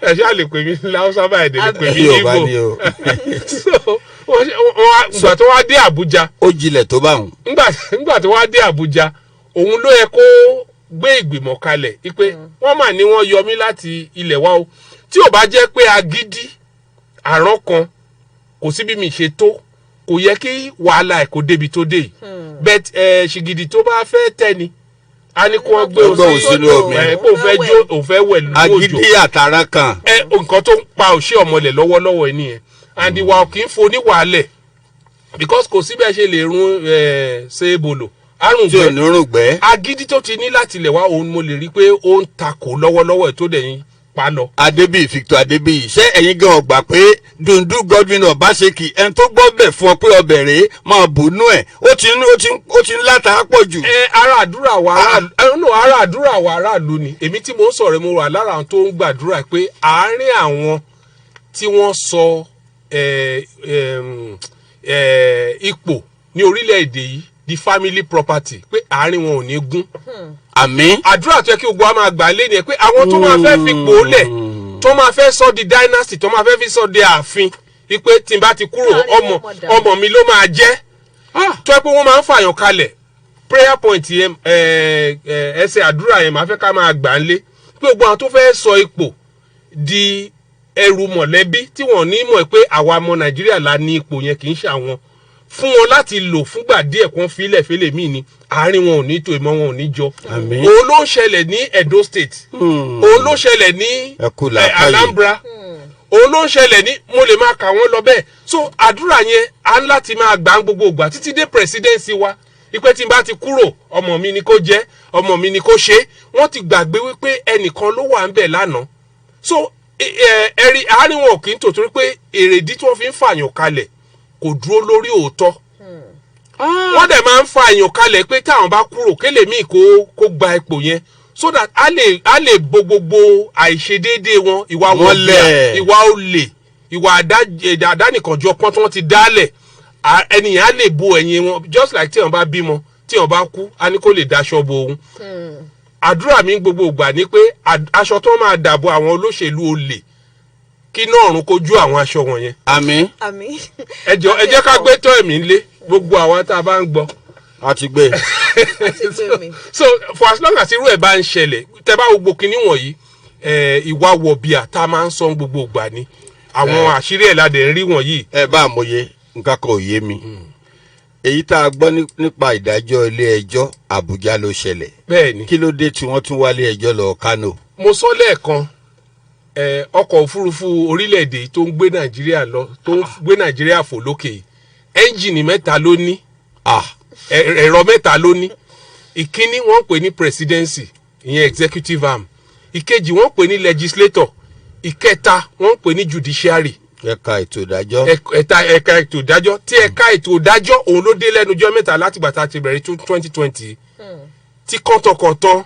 ẹ ṣáà lè pè mí láwùsá báyìí lè pè mí yorùbá ni o. so ìgbà tó wá dé Abuja. ó jinlẹ̀ tó bá wọn. nígbà tó wá dé Abuja òun ló yẹ kó gbé ìgbìmọ̀ kalẹ̀ pé wọ́n mà ní wọ́n yọ mí láti ilẹ̀ wa o tí ò bá jẹ́ pé agídí àrán kan kò sí bí mi ṣe tó kò yẹ kí wàhálà ẹ̀ kò débi tó dé yìí bẹ́ẹ̀ ṣìgìdì tó bá fẹ́ tẹ́ni a ní kí wọ́n gbé òun sínú omi kó òun fẹ́ wẹ̀ lójú òjò agídí àtàrà kan. nǹkan tó ń pa òṣè ọmọlẹ̀ lọ́wọ́lọ́wọ́ ẹ̀ nìyẹn and ìwà kì í foni wàhálẹ̀ because kò sí bẹ́ẹ̀ ṣe lè run ṣe é bolo arùngbẹ́ agídí tó ti ní láti ilẹ̀ wá òun mo lè rí i pé ó ń takò lọ́wọ́lọ́wọ́ ẹ̀ tó dẹ̀ yín pa lọ. Adébíyì Victor Adébíyì ṣé ẹ̀yin gan ọgbà pé Dundu Godwin Obaseki ẹni tó gbọ́ bẹ̀ fún ọ pé ọbẹ̀ rèé máa bùnú ẹ̀ ó ti ń láta pọ̀ jù. ara àdúrà wa aráàlú ni èmi tí mo ń sọ̀rọ̀ mo wà lára àwọn tó ń gbàdúrà pé àárín àwọn tí wọ́n sọ ipò ní orílẹ̀-èdè yìí di family property pé àárín wọn ò ní gún. àmín. àdúrà tó yẹ kí gbogbo wa máa gbà lé ni pé àwọn tó máa fẹ́ fipò lẹ̀ tó máa fẹ́ sọ di dynasty tó máa fẹ́ fi sọ di ààfin wípé tí n bá ti kúrò ọmọ mi ló máa jẹ́ tó yẹ pé wọ́n máa ń fàyàn kalẹ̀ prayer point yẹn ẹsẹ̀ àdúrà yẹn máa fẹ́ ká máa gbà lé pé gbogbo àwọn tó fẹ́ sọ ipò di ẹrù mọ̀lẹ́bí tí wọ́n ní mọ̀ pé àwa ọmọ Nàìjíríà la ní ipò yẹn kì í ṣe àwọn fún wọn láti lò fúngbà díẹ̀ kún fílẹ̀ fẹ́lẹ̀ míì ni àárín wọn ò ní tó ìmọ̀ wọn ò ní jọ. òun ló ń ṣẹlẹ̀ ní Edo State òun ló ń ṣẹlẹ̀ ní Anambra òun ló ń ṣẹlẹ̀ ní mo lè máa kà wọ́n lọ bẹ́ẹ̀ so àdúrà yẹn á ń láti máa gbà gbogbo ìgbà títí dé presidency wa ipe tí n bá ti kúrò ọmọ mi ni kó jẹ́ ọmọ mi ni kó ṣe wọ́n ti gbàgbé wípé ẹnìkan ló wà ń bẹ̀ lánàá so ẹ̀rí àárín wọn kì í tò torí pé èrèdí tí wọ́n fi ń fààyàn kalẹ̀ kò dúró lórí òótọ́ wọ́n dẹ̀ máa ń fa èèyàn kalẹ̀ pé táwọn bá kúrò kélé míì kó gba ipò yẹn so that a lè bo gbogbo àìṣedéédé wọn ìwà wọlé ìwà olè ìwà àdánìkànjọ pọ́n tí wọ́n ti dálẹ̀ ẹnìyàn á lè bo ẹ̀yìn wọn just like tí wọ́n bá bímọ tí wọ́n bá kú á ní kó lè daṣọ bo òun àdúrà mi gbogbo ìgbà ni pé aṣọ tó máa dàbò àwọn olóṣèlú olè kí náà ọ̀run kojú àwọn aṣọ wọ̀nyẹn. àmín. ẹ jẹ́ ká gbé tọ́ ẹ̀mí ńlé gbogbo àwa tá a bá ń gbọ́. a ti gbé. mi. so for as long as irú ẹ̀ bá ń ṣẹlẹ̀ tẹ́ bá gbogbo kinní wọ̀nyí ìwà wọ̀bìà tá a máa ń sọ gbogbo ìgbà ni àwọn àṣírí ẹ̀ ládẹ̀ ń rí wọ̀nyí. ẹ bá àmọye nǹkan kan ò yé mi èyí tá a gbọ́ nípa ìdájọ́ ilé ẹjọ́ Àbújá ló ṣẹlẹ̀. bẹ́ẹ̀ni. kí ló dé tí wọ́n tún wálé ẹjọ́ lọ Kánò. mo sọ lẹ́ẹ̀kan ọkọ̀ òfurufú orílẹ̀-èdè tó ń gbé Nàìjíríà lọ tó ń gbé Nàìjíríà fò lókè ẹ́ńjìnì mẹ́ta ló ní ẹ̀rọ mẹ́ta ló ní ìkíní wọ́n pè ní presidency ìyẹn executive arm ìkejì wọ́n pè ní legislator ìkẹta wọ́n pè ní judiciary ẹ̀ka ètò ìdájọ́. ẹ̀ka ètò ìdájọ́ tí ẹ̀ka ètò ìdájọ́ òun ló dé lẹ́nujọ́ mẹ́ta láti gbàtà ti bẹ̀rẹ̀ 2020 tí kọ́ńtọ̀kọ̀tọ̀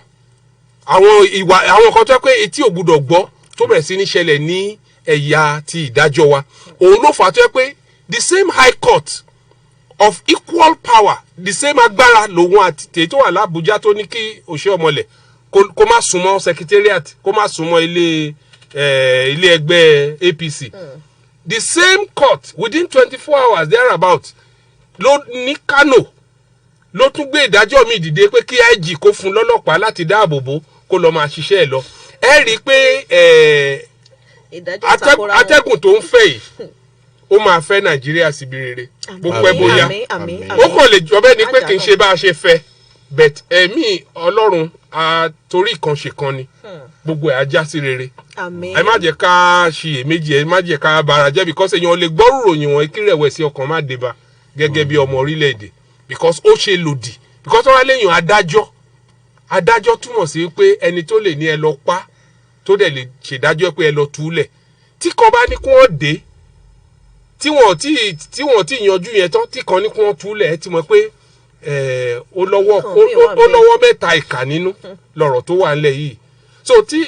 àwọn kan tó yẹ pé etí ò gbúdọ̀ gbọ́ tó bẹ̀rẹ̀ sí ní ṣẹlẹ̀ ní ẹ̀yà ti ìdájọ́ wa òun ló fà á tó yẹ pé the same high court of equal power the same agbára lòun àti tèyí tó wà lábújá tó ní kí òṣè ọmọlẹ̀ kó má súnmọ́ secretariat kó má súnmọ́ ilé ẹgbẹ́ APC the same court within 24 hours thereabout ló ní Kano ló tún gbé ìdájọ́ mi dìde pé kí IG kó fún lọ́lọ́pàá láti dáàbò bò kó lọ máa ṣiṣẹ́ ẹ̀ lọ ẹ rí i pé atẹ́gùn tó ń fẹ́ yìí ó máa fẹ́ Nàìjíríà síbi rere gbogbo ẹ bóyá ó kàn lè jọ bẹ́ẹ̀ ni pé kì í ṣe bá a ṣe fẹ́ but ẹ̀mí Ọlọ́run torí ìkànṣe kan ni gbogbo ẹ̀ á já sí rere ẹ má jẹ́ ká ṣiyèméjì ẹ má jẹ́ ká bara jẹ́ because èèyàn lè gbọ́rù ròyìn wọn kí rẹ̀wẹ̀sì ọkàn má dé bá gẹ́gẹ́ bí ọmọ orílẹ̀-èdè because ó ṣe lòdì because wọ́n wá léèyàn adájọ́ túmọ̀ sí pé ẹni tó lè ní ẹ lọ pa tó dẹ̀ lè ṣèdájọ́ pé ẹ lọ túlẹ̀ tí kan bá ní kí wọ́n dé tí wọ́n ti yanjú yẹn tán tí kan ní kí wọ́n túlẹ̀ ẹ ti mọ̀ pé ó lọ́wọ́ mẹ́ta ìkà nínú lọ̀rọ̀ tó wà nílẹ̀ yìí so tí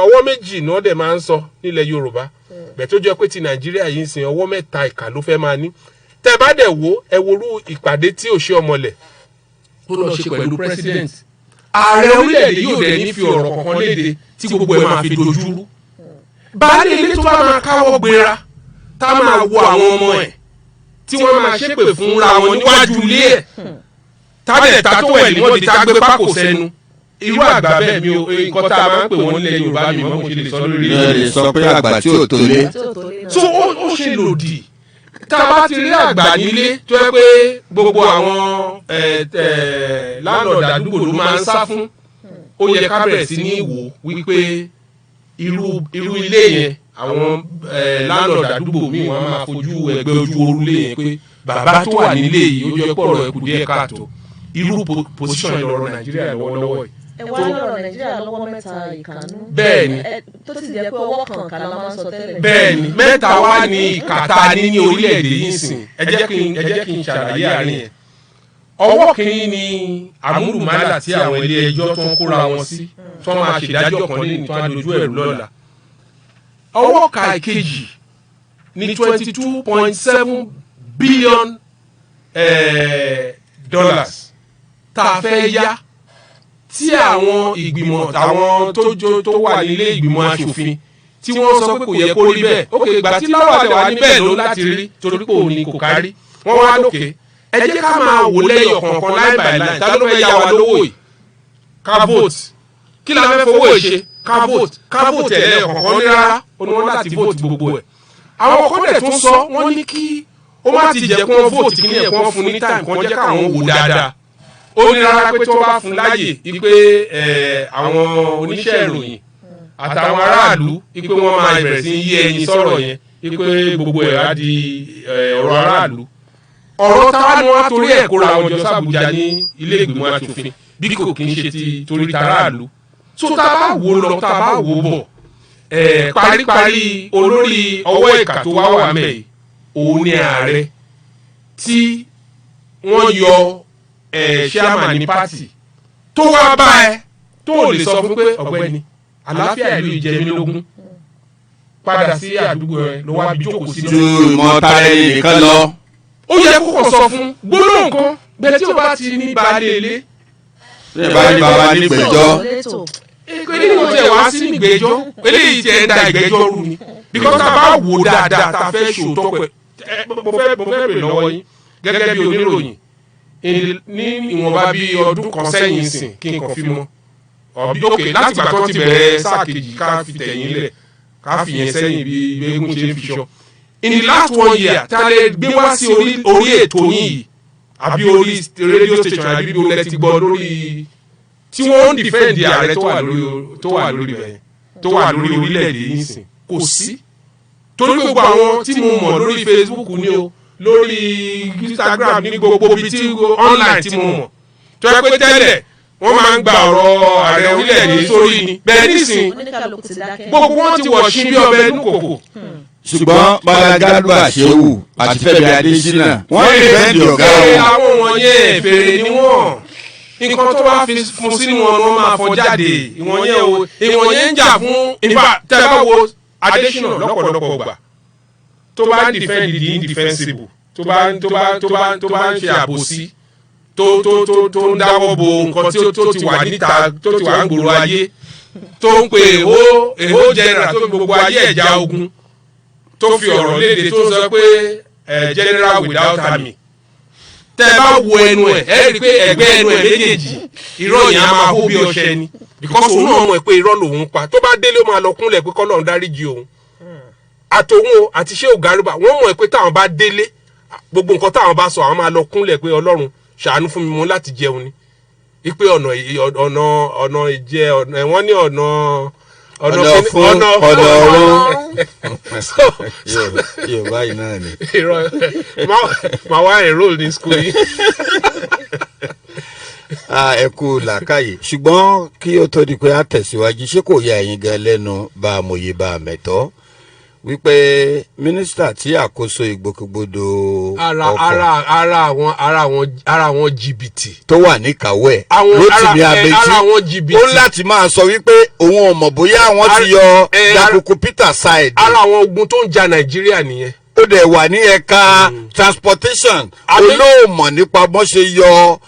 ọwọ́ méjì náà dẹ̀ máa ń sọ nílẹ̀ Yorùbá bẹ̀ tó jẹ́ pé ti Nàìjíríà yìí ń sin ọwọ́ mẹ́ta ìkà ló fẹ́ máa ní tẹ́ bá dẹ̀ ẹ worú ìpàdé tí Òṣì Ọmọlẹ̀ tó lọ ṣe pẹ̀lú president ààrẹ orílẹ̀-èdè yóò dẹ̀ ní fi ọ̀rọ̀ kankan léde tí gbogbo ẹ̀ máa fi dojúrú baálé ilé tó bá máa káwọ́ gbéra tá máa wo àwọn ọmọ ẹ̀ tí wọ́n máa ṣépè fúnra wọn níwájú ilé ẹ̀ tábẹ̀ tá tó wẹ̀ ní wọ́n di tá gbé pákó sẹ́nu irú àgbà bẹ́ẹ̀ mi ò nǹkan tá a máa ń pè wọ́n nílẹ̀ Yorùbá mi mọ́ mo ṣe lè sọ lórí ẹ lè sọ pé àgbà tí ò tó lé. so ó ṣe lòdì tá a bá ti rí àgbà nílé tó yẹ pé gbogbo àwọn landlord àdúgbò ló máa ń sá fún ó yẹ ká bẹ̀rẹ̀ sí ní wò wípé irú ilé yẹn àwọn landlord àdúgbò míì wọ́n máa fojú ẹgbẹ́ ojú orúlé yẹn pé bàbá tó wà nílé yìí ó jẹ́ pọ̀rọ̀ ẹ̀kú díẹ̀ káàtó irú position ìlọrọ̀ Nàìjíríà lọ́wọ́lọ́wọ́ yìí. ẹ wá lọ́rọ̀ Nàìjíríà lọ́wọ́ mẹ́ta ìkànnú. bẹ́ẹ̀ni tó ti jẹ́ pé ọwọ́ kan kàlá máa ń sọ tẹ́lẹ̀. bẹ́ẹ̀ni mẹ́ta wá ní ìkàtà ní orílẹ̀-èdè yìí sìn ẹ jẹ́ kí n ṣàlàyé àárín yẹn. ọwọ́ kìíní ni àmúlùmálà tí àwọn ilé ẹjọ́ tó ń kóra wọn sí tó máa ṣèdájọ́ kan lẹ́yìn tó á dojú ẹ̀rù lọ́la. ọwọ́ ka ìkejì ní $22.7 billion tá a fẹ́ yá tí àwọn ìgbìmọ̀ àwọn tó wà nílé ìgbìmọ̀ aṣòfin tí wọ́n sọ pé kò yẹ kó rí bẹ́ẹ̀ ókè ìgbà tí láwàdà wà níbẹ̀ ló láti rí torí pé òní kò kárí wọ́n wá lókè ẹ jẹ́ ká máa wò lẹ́yọ̀ kọ̀ọ̀kan line by line tá ló fẹ́ yá wa lówó yìí ká vote kí la fẹ́ fowó yìí ṣe ká vote ẹ̀ lẹ́yọ̀ kọ̀ọ̀kan ní rárá ó ní wọ́n láti vote gbogbo ẹ̀ àwọn kọ́dẹ̀ tó ń sọ wọ́n ní kí ó má ti jẹ́ kí wọ́n vote kí ní ẹ̀kọ́ fún ní time kan jẹ́ káwọn wò dáadáa ó ní rárá pé tí wọ́n bá fún láàyè wípé àwọn oníṣẹ́ ìròyìn àtàwọn aráàlú wípé wọ́n máa bẹ̀rẹ̀ sí yí ẹyin sọ̀rọ̀ yẹn wípé gbogbo ẹ̀ á di ọ̀rọ̀ aráàlú ọ̀rọ̀ táwa ni wọ́n á torí ẹ̀ kóra àwọn jọ sàbújá ní ilé ìgbìmọ̀ aṣòfin bí kò kí ń ṣe ti torí taráàlú tó tá a bá wò lọ tá a bá wò bọ̀ paríparí olórí ọwọ́ ìkà tó wá wà mẹ́yì òun ni ààrẹ tí wọ́n yọ chairman ní party tó wá bá ẹ tó lè sọ fún pé ọ̀gbẹ́ni àlàáfíà ìlú ìjẹmílógún padà sí àdúgbò rẹ ló wá bí jókòó sí. ju ìmọ̀tara ẹni nìkan lọ. ó yẹ kó kàn sọ fún gbólóhùn kan bẹ́ẹ̀ tí o bá ti ní baálé ilé. ṣé ìbáraẹni bàbá nígbẹ̀jọ́. eléyìí kò tẹ̀ wá sí nígbẹ̀jọ́ eléyìí tẹ̀ ń da ìgbẹ́jọ́ rú ni because tá a bá wò dáadáa tá a fẹ́ ṣòótọ́ pẹ̀ mo fẹ́ bèrè lọ́wọ́ yín gẹ́gẹ́ bí oníròyìn ní ìwọ̀nba bí ọdún kan sẹ́yìn sìn kí n kàn fi mọ́ òkè láti ìgbà tó ti bẹ̀rẹ̀ sáà kejì ká fi tẹ̀yìn lẹ̀ ká fi yẹn sẹ́yìn bí eégún ṣe ń fi ṣọ́ in the last 1 year tá a lè gbé wá sí orí ètò yìí àbí orí radio station àbí bí olè ti gbọ́ lórí tí wọ́n ń dìfẹ́ǹdì ààrẹ tó wà lórí bẹ̀yẹn tó wà lórí orílẹ̀-èdè yìí sìn kò sí torí gbogbo àwọn tí mo mọ̀ lórí Facebook ni o lórí Instagram ní gbogbo ibi tí online tí mo mọ̀ tó yẹ pé tẹ́lẹ̀ wọ́n máa ń gba ọ̀rọ̀ ààrẹ orílẹ̀-èdè sórí ni bẹ́ẹ̀ nísìn gbogbo wọn ti wọ̀ sí bí ọbẹ̀ inú kòkò. ṣùgbọ́n Balagadu Àṣewù àti Fẹ́mi Adésínà wọ́n lè bẹ́ẹ̀dì ọ̀gá wọn. àwọn wọ̀nyẹn fèrè ni wọ́n nǹkan tó bá fi fún sínú wọn ni wọ́n máa fọ jáde ìwọ̀nyẹn ń jà fún ìfà tẹ́ bá wo Adésínà lọ́pọ̀lọpọ̀ gbà tó bá ń defend the indefensible tó bá ń ṣe àbòsí tó ń dáwọ́ bo nǹkan tó ti wà níta tó ti wà ń gbòòrò ayé tó ń pe èhó general tó fi gbogbo ayé ẹ̀já ogun tó fi ọ̀rọ̀ léde tó sọ pé general without army tẹ́ bá wo ẹnu ẹ̀ rí i pé ẹgbẹ́ ẹnu ẹ̀ méjèèjì irọ́ yẹn á máa hó bí ọṣẹ ni because òun náà mọ̀ pé irọ́ lòun pa tó bá délé ó máa lọ kúnlẹ̀ pé kọ́lọ́run dáríjì òun àtòun o àti ṣé ògárùbà wọ́n mọ̀ pé táwọn bá délé gbogbo nǹkan táwọn bá sọ àwọn máa lọ kúnlẹ̀ pé ọlọ́run ṣàánú fún mi mú láti jẹun ni ipe ọ̀nà ìjẹ wọ́n ní ọ̀nà fún ọ̀nà ọ̀run Yorùbá yìí náà ni. máa wá enroll ní school yìí. ẹ kú làákàyè ṣùgbọ́n kí ó tó di pé a tẹ̀síwájú ṣé kò yà ẹ̀yin gan lẹ́nu bá a mòye bá a mẹ̀tọ́ wípé mínísítà tí àkóso ìgbòkègbodò ara àwọn jìbìtì tó wà níkàáwọ́ ẹ̀ Rotimi Amechi ó láti máa sọ wípé òun ò mọ̀ bóyá wọ́n ti yọ Dakuku Peter side. ara àwọn ogun tó ń ja Nàìjíríà nìyẹn. ó dẹ̀ wà ní ẹ̀ka transportation olóòmọ̀ nípa bọ́n ṣe yọ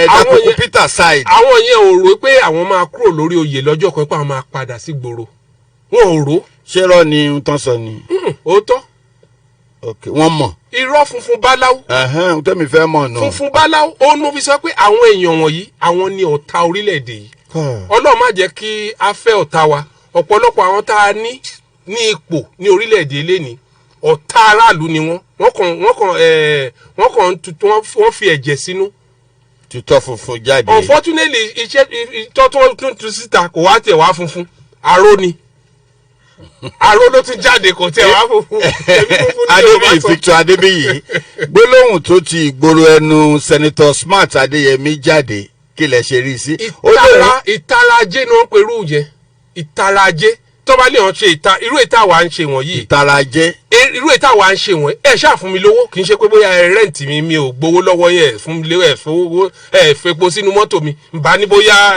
Dakuku Peter side. àwọn yẹn ò rò pé àwọn máa kúrò lórí oyè lọ́jọ́ kan pé àwọn máa padà sí gbòòrò wọn ò rò. ṣé rọ ni n tán sọ ni. òótọ́. ok wọ́n mọ̀. irọ́ funfun báláwo. n tẹ́mi fẹ́ mọ̀ náà. funfun báláwo ó ní mo fi sọ pé àwọn èèyàn wọ̀nyí àwọn ni ọ̀tá orílẹ̀-èdè yìí. Ọlọ́run má jẹ́ kí a fẹ́ ọ̀tá wa ọ̀pọ̀lọpọ̀ àwọn tá a ní ipò ní orílẹ̀-èdè eléni ọ̀tá aráàlú ni wọ́n fi ẹ̀jẹ̀ sínú. tutọ́ funfun jáde. Unfortunately ìtọ́ tó tún tu síta kò wá tẹ̀ wá funfun aró ni aró ló tún jáde kò tẹ̀ wá funfun. Adébíyì Victor Adébíyì gbólóhùn tó ti ìgboro ẹnu Senator Smart Adéyẹmí jáde kí lẹ ṣe rí sí. ìtara ajé ni wọ́n pe irú yẹn ìtara ajé tó bá lè hàn ṣe irú ìta wa ń ṣe wọ̀nyí. ìtara ajé. irú ìta wa ń ṣe wọ̀nyí ẹ ṣáà fún mi lówó kì í ṣe pé bóyá rẹ́ǹtì mi ò gbowó lọ́wọ́ yẹn fún mi lówó fepo sínú mọ́tò mi bá ní bóyá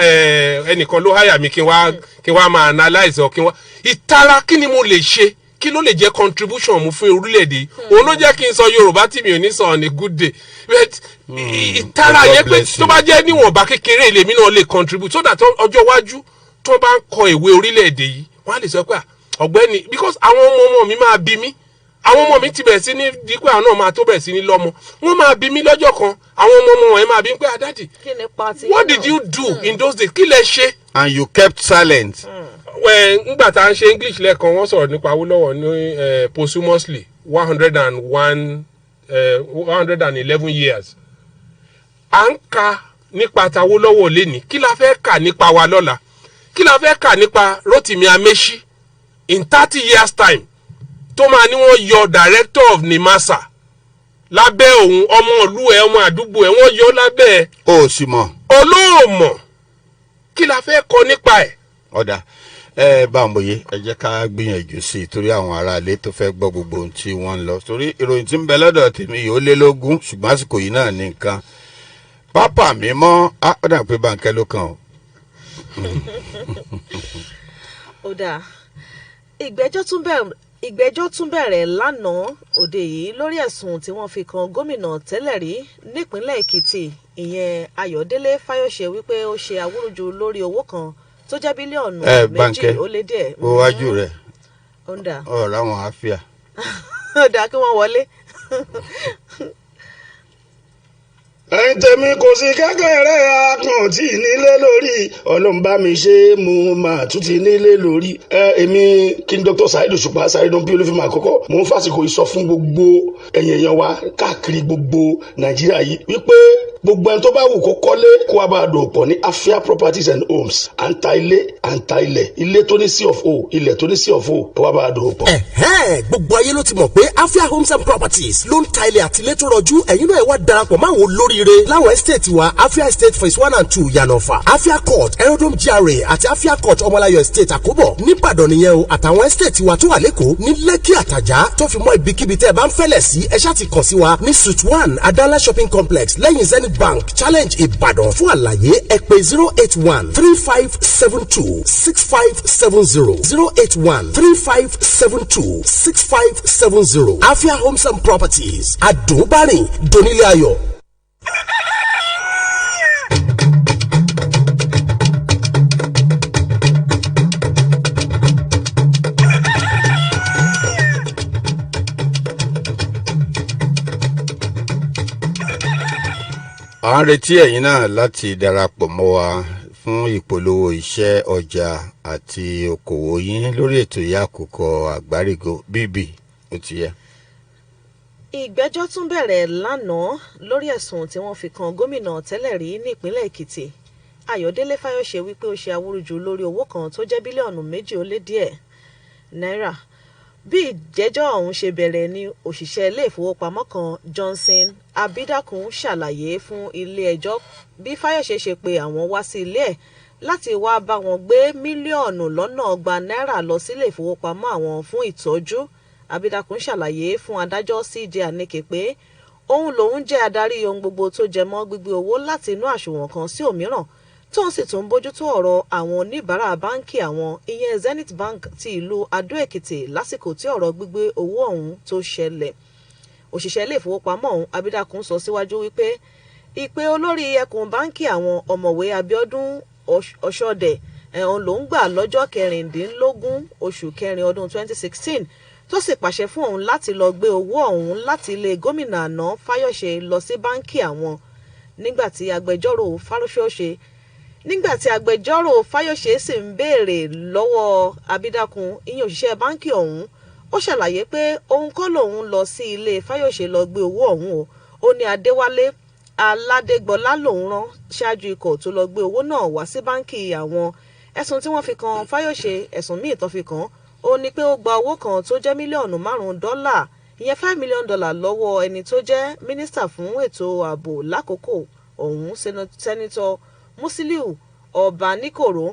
ẹnìkan ló háyà mi kí n wá máa analyze kí n wá. ìtara kí ni mo lè ṣe kí ló lè jẹ́ contribution mu fún orílẹ̀-èdè òun ló jẹ́ kí n sọ Yorùbá tí mi ò ní sọ on a good day ìtara yẹn pé tó bá jẹ́ níwọ̀nba kékeré lèmi náà lè contribute so that ọjọ́ iwájú tó bá ń kọ ìwé orílẹ̀-èdè yìí wọ́n á lè sọ pé ọ̀gbẹ́ni because àwọn ọmọ mi máa bí mi àwọn ọmọ mi ti bẹ̀rẹ̀ sí ní dípò àwọn náà máa tó bẹ̀rẹ̀ sí ní lọ́mọ wọ́n máa bí mi lọ́jọ́ kan àwọn ọmọ wọn máa bí pé Daddy what did you do in those days kí lẹ ṣe. and you kept silent. ngbà tá à ń ṣe English lẹ́ẹ̀kan wọ́n sọ̀rọ̀ nípa Awólọ́wọ̀ ní posthumously 111 years à ń ka nípa t'Awólọ́wọ̀ lẹ́ni kí la fẹ́ kà nípa wa lọ́la kí la fẹ́ kà nípa Rotimi Amechi in 30 years time tó máa ní wọ́n yọ director of NIMASA lábẹ́ òun ọmọ ìlú ẹ̀ ọmọ àdúgbò ẹ̀ wọ́n yọ lábẹ́ ẹ̀. ó sì mọ̀. olóòmọ̀ kí la fẹ́ kọ nípa ẹ̀. ọ̀dà Bámboyè ẹ jẹ́ ká gbìyànjú sí i torí àwọn aráalé tó fẹ́ gbọ́ gbogbo ohun tí wọ́n ń lọ torí ìròyìn tí ń bẹ lọ́dọ̀ tèmi yìí ó lé lógún ṣùgbọ́n àsìkò yìí náà ní nǹkan pápá mi mọ́ ó dà pé Bánkẹ́ ló kàn ó. ó dáa ìgbẹ́jọ́ tún bẹ̀rẹ̀ lánàá òde yìí lórí ẹ̀sùn tí wọ́n fi kan gómìnà tẹ́lẹ̀ rí nípínlẹ̀ Èkìtì ìyẹn Ayọ̀délé Fáyọ̀ṣe wípé ó ṣe awúrúju lórí owó kan tó jẹ́ bílíọ̀nù méjì ó lé díẹ̀. ó wájú rẹ̀ ọ̀rọ̀ àwọn àáfíà. ó dáa kí wọ́n wọlé. ẹ̀yin tèmi kò sí kékeré akàn tí nílé lórí ọlọ́mbà mi ṣe mo máa tún ti nílé lórí. èmi kí n Dr. Saheed Òṣùpá Saheedon P Olúfìmọ̀ àkọ́kọ́ mo ń fàsìkò ìsọ fún gbogbo ẹ̀yin èèyàn wa káàkiri gbogbo Nàìjíríà yìí wípé gbogbo ẹni tó bá wù kó kọ́lé kó wá bá a dò pọ̀ ní Afia Properties and Homes à ń ta ilé à ń ta ilẹ̀ ilé tó ní C of O ilẹ̀ tó ní C of O kó wá bá a dò pọ̀. gbogbo ayé ló ti mọ̀ pé Afia Homes and Properties ló ń ta ilẹ̀ àti ilé tó rọjú ẹ̀yin náà ẹ wá darapọ̀ máwọn olóríire láwọn estate wa Afia Estate phase 1 and 2 Yanofa Afia Court Aerodrome GRA àti Afia Court Ọmọláyọ̀ Estate Àkóbọ̀ nìbàdàn nìyẹn o àtàwọn estate wa tó wà lẹ́kọ̀ọ́ ní Lẹ́kì Àtàjà tó fi mọ́ ibikíbi tẹ́ ẹ bá ń fẹ́lẹ̀ sí ẹ ṣáà ti kàn sí wa ní Suite 1 Adala Shopping Complex lẹ́yìn Zenith Bank Challenge Ìbàdàn fún àlàyé ẹ pè 081-3572-6570 081-3572-6570 Afia Homes and Properties àdùnbárìn donílé ayọ̀. à ń retí ẹ̀yin náà láti darapọ̀ mọ́ wa fún ìpolówó iṣẹ́ ọjà àti okòwò yín lórí ètò ìyá àkókò àgbárígò bíbí ó ti yẹ. ìgbẹ́jọ́ tún bẹ̀rẹ̀ lánàá lórí ẹ̀sùn tí wọ́n fi kan gómìnà tẹ́lẹ̀ rí nípínlẹ̀ Èkìtì Ayọ̀délé Fáyọ̀ṣe wípé ó ṣe awúrúju lórí owó kan tó jẹ́ bílíọ̀nù méjì ó lé díẹ̀ náírà. Bí ìjẹ́jọ́ ọ̀hún ṣe bẹ̀rẹ̀ ni òṣìṣẹ́ ilé ìfowópamọ́ kan Johnson Abídàkùn ṣàlàyé fún ilé ẹjọ́ bí Fáyọ̀ṣe ṣe pé àwọn wá sí ilé ẹ̀ láti wá bá wọn gbé mílíọ̀nù lọ́nà ọgbà náírà lọ sílé ìfowópamọ́ àwọn fún ìtọ́jú Abídàkùn ṣàlàyé fún adájọ́ CJ Aneke pé òun lòun jẹ́ adarí ohun gbogbo tó jẹ mọ́ gbígbé owó láti inú àsùnwọ̀n kan sí òmíràn tóun sì tún bójútó ọ̀rọ̀ àwọn oníbàárà báńkì àwọn ìyẹn Zenith Bank ti ìlú Adó-Èkìtì lásìkò tí ọ̀rọ̀ gbígbé owó ọ̀hún tó ṣẹlẹ̀. Òṣìṣẹ́ ilé ìfowópamọ́ ọ̀hún Abídàkùn sọ síwájú wípé ìpè olórí ẹkùn báńkì àwọn ọ̀mọ̀wé Abíọ́dún Ọ̀ṣọ́dẹ̀ ẹ̀hún ló ń gbà lọ́jọ́ 16 oṣù kẹrin ọdún 2016 tó sì pàṣẹ fún òun láti lọ gbé owó ọ̀hún láti ilé gómìnà àná Fáyọ̀ṣe lọ sí báńkì àwọn. Nígbà tí agbẹjọ́rò Fáyọ̀ṣe sì ń béèrè lọ́wọ́ Abídàkùn ìyẹn òṣìṣẹ́ báńkì ọ̀hún ó ṣàlàyé pé òun kọ́ lòun lọ sí ilé Fáyọ̀ṣe lọ gbé owó ọ̀hún o. Ó ní Adéwálé Aládégbọlá lòun rán ṣáájú ikọ̀ tó lọ gbé owó náà wá sí báńkì àwọn. Ẹ̀sùn tí wọ́n fi kan Fáyọ̀ṣe ẹ̀sùn míì tó fi kàn ó ní pé ó gba owó kan tó jẹ́ mílíọ̀nù $5 ìyẹn $5 million lọ́wọ́ ẹni tó jẹ́ mínísítà fún ètò ààbò lákòókò ọ̀hún sẹ́nitọ́ Musiliu Ọbaníkòró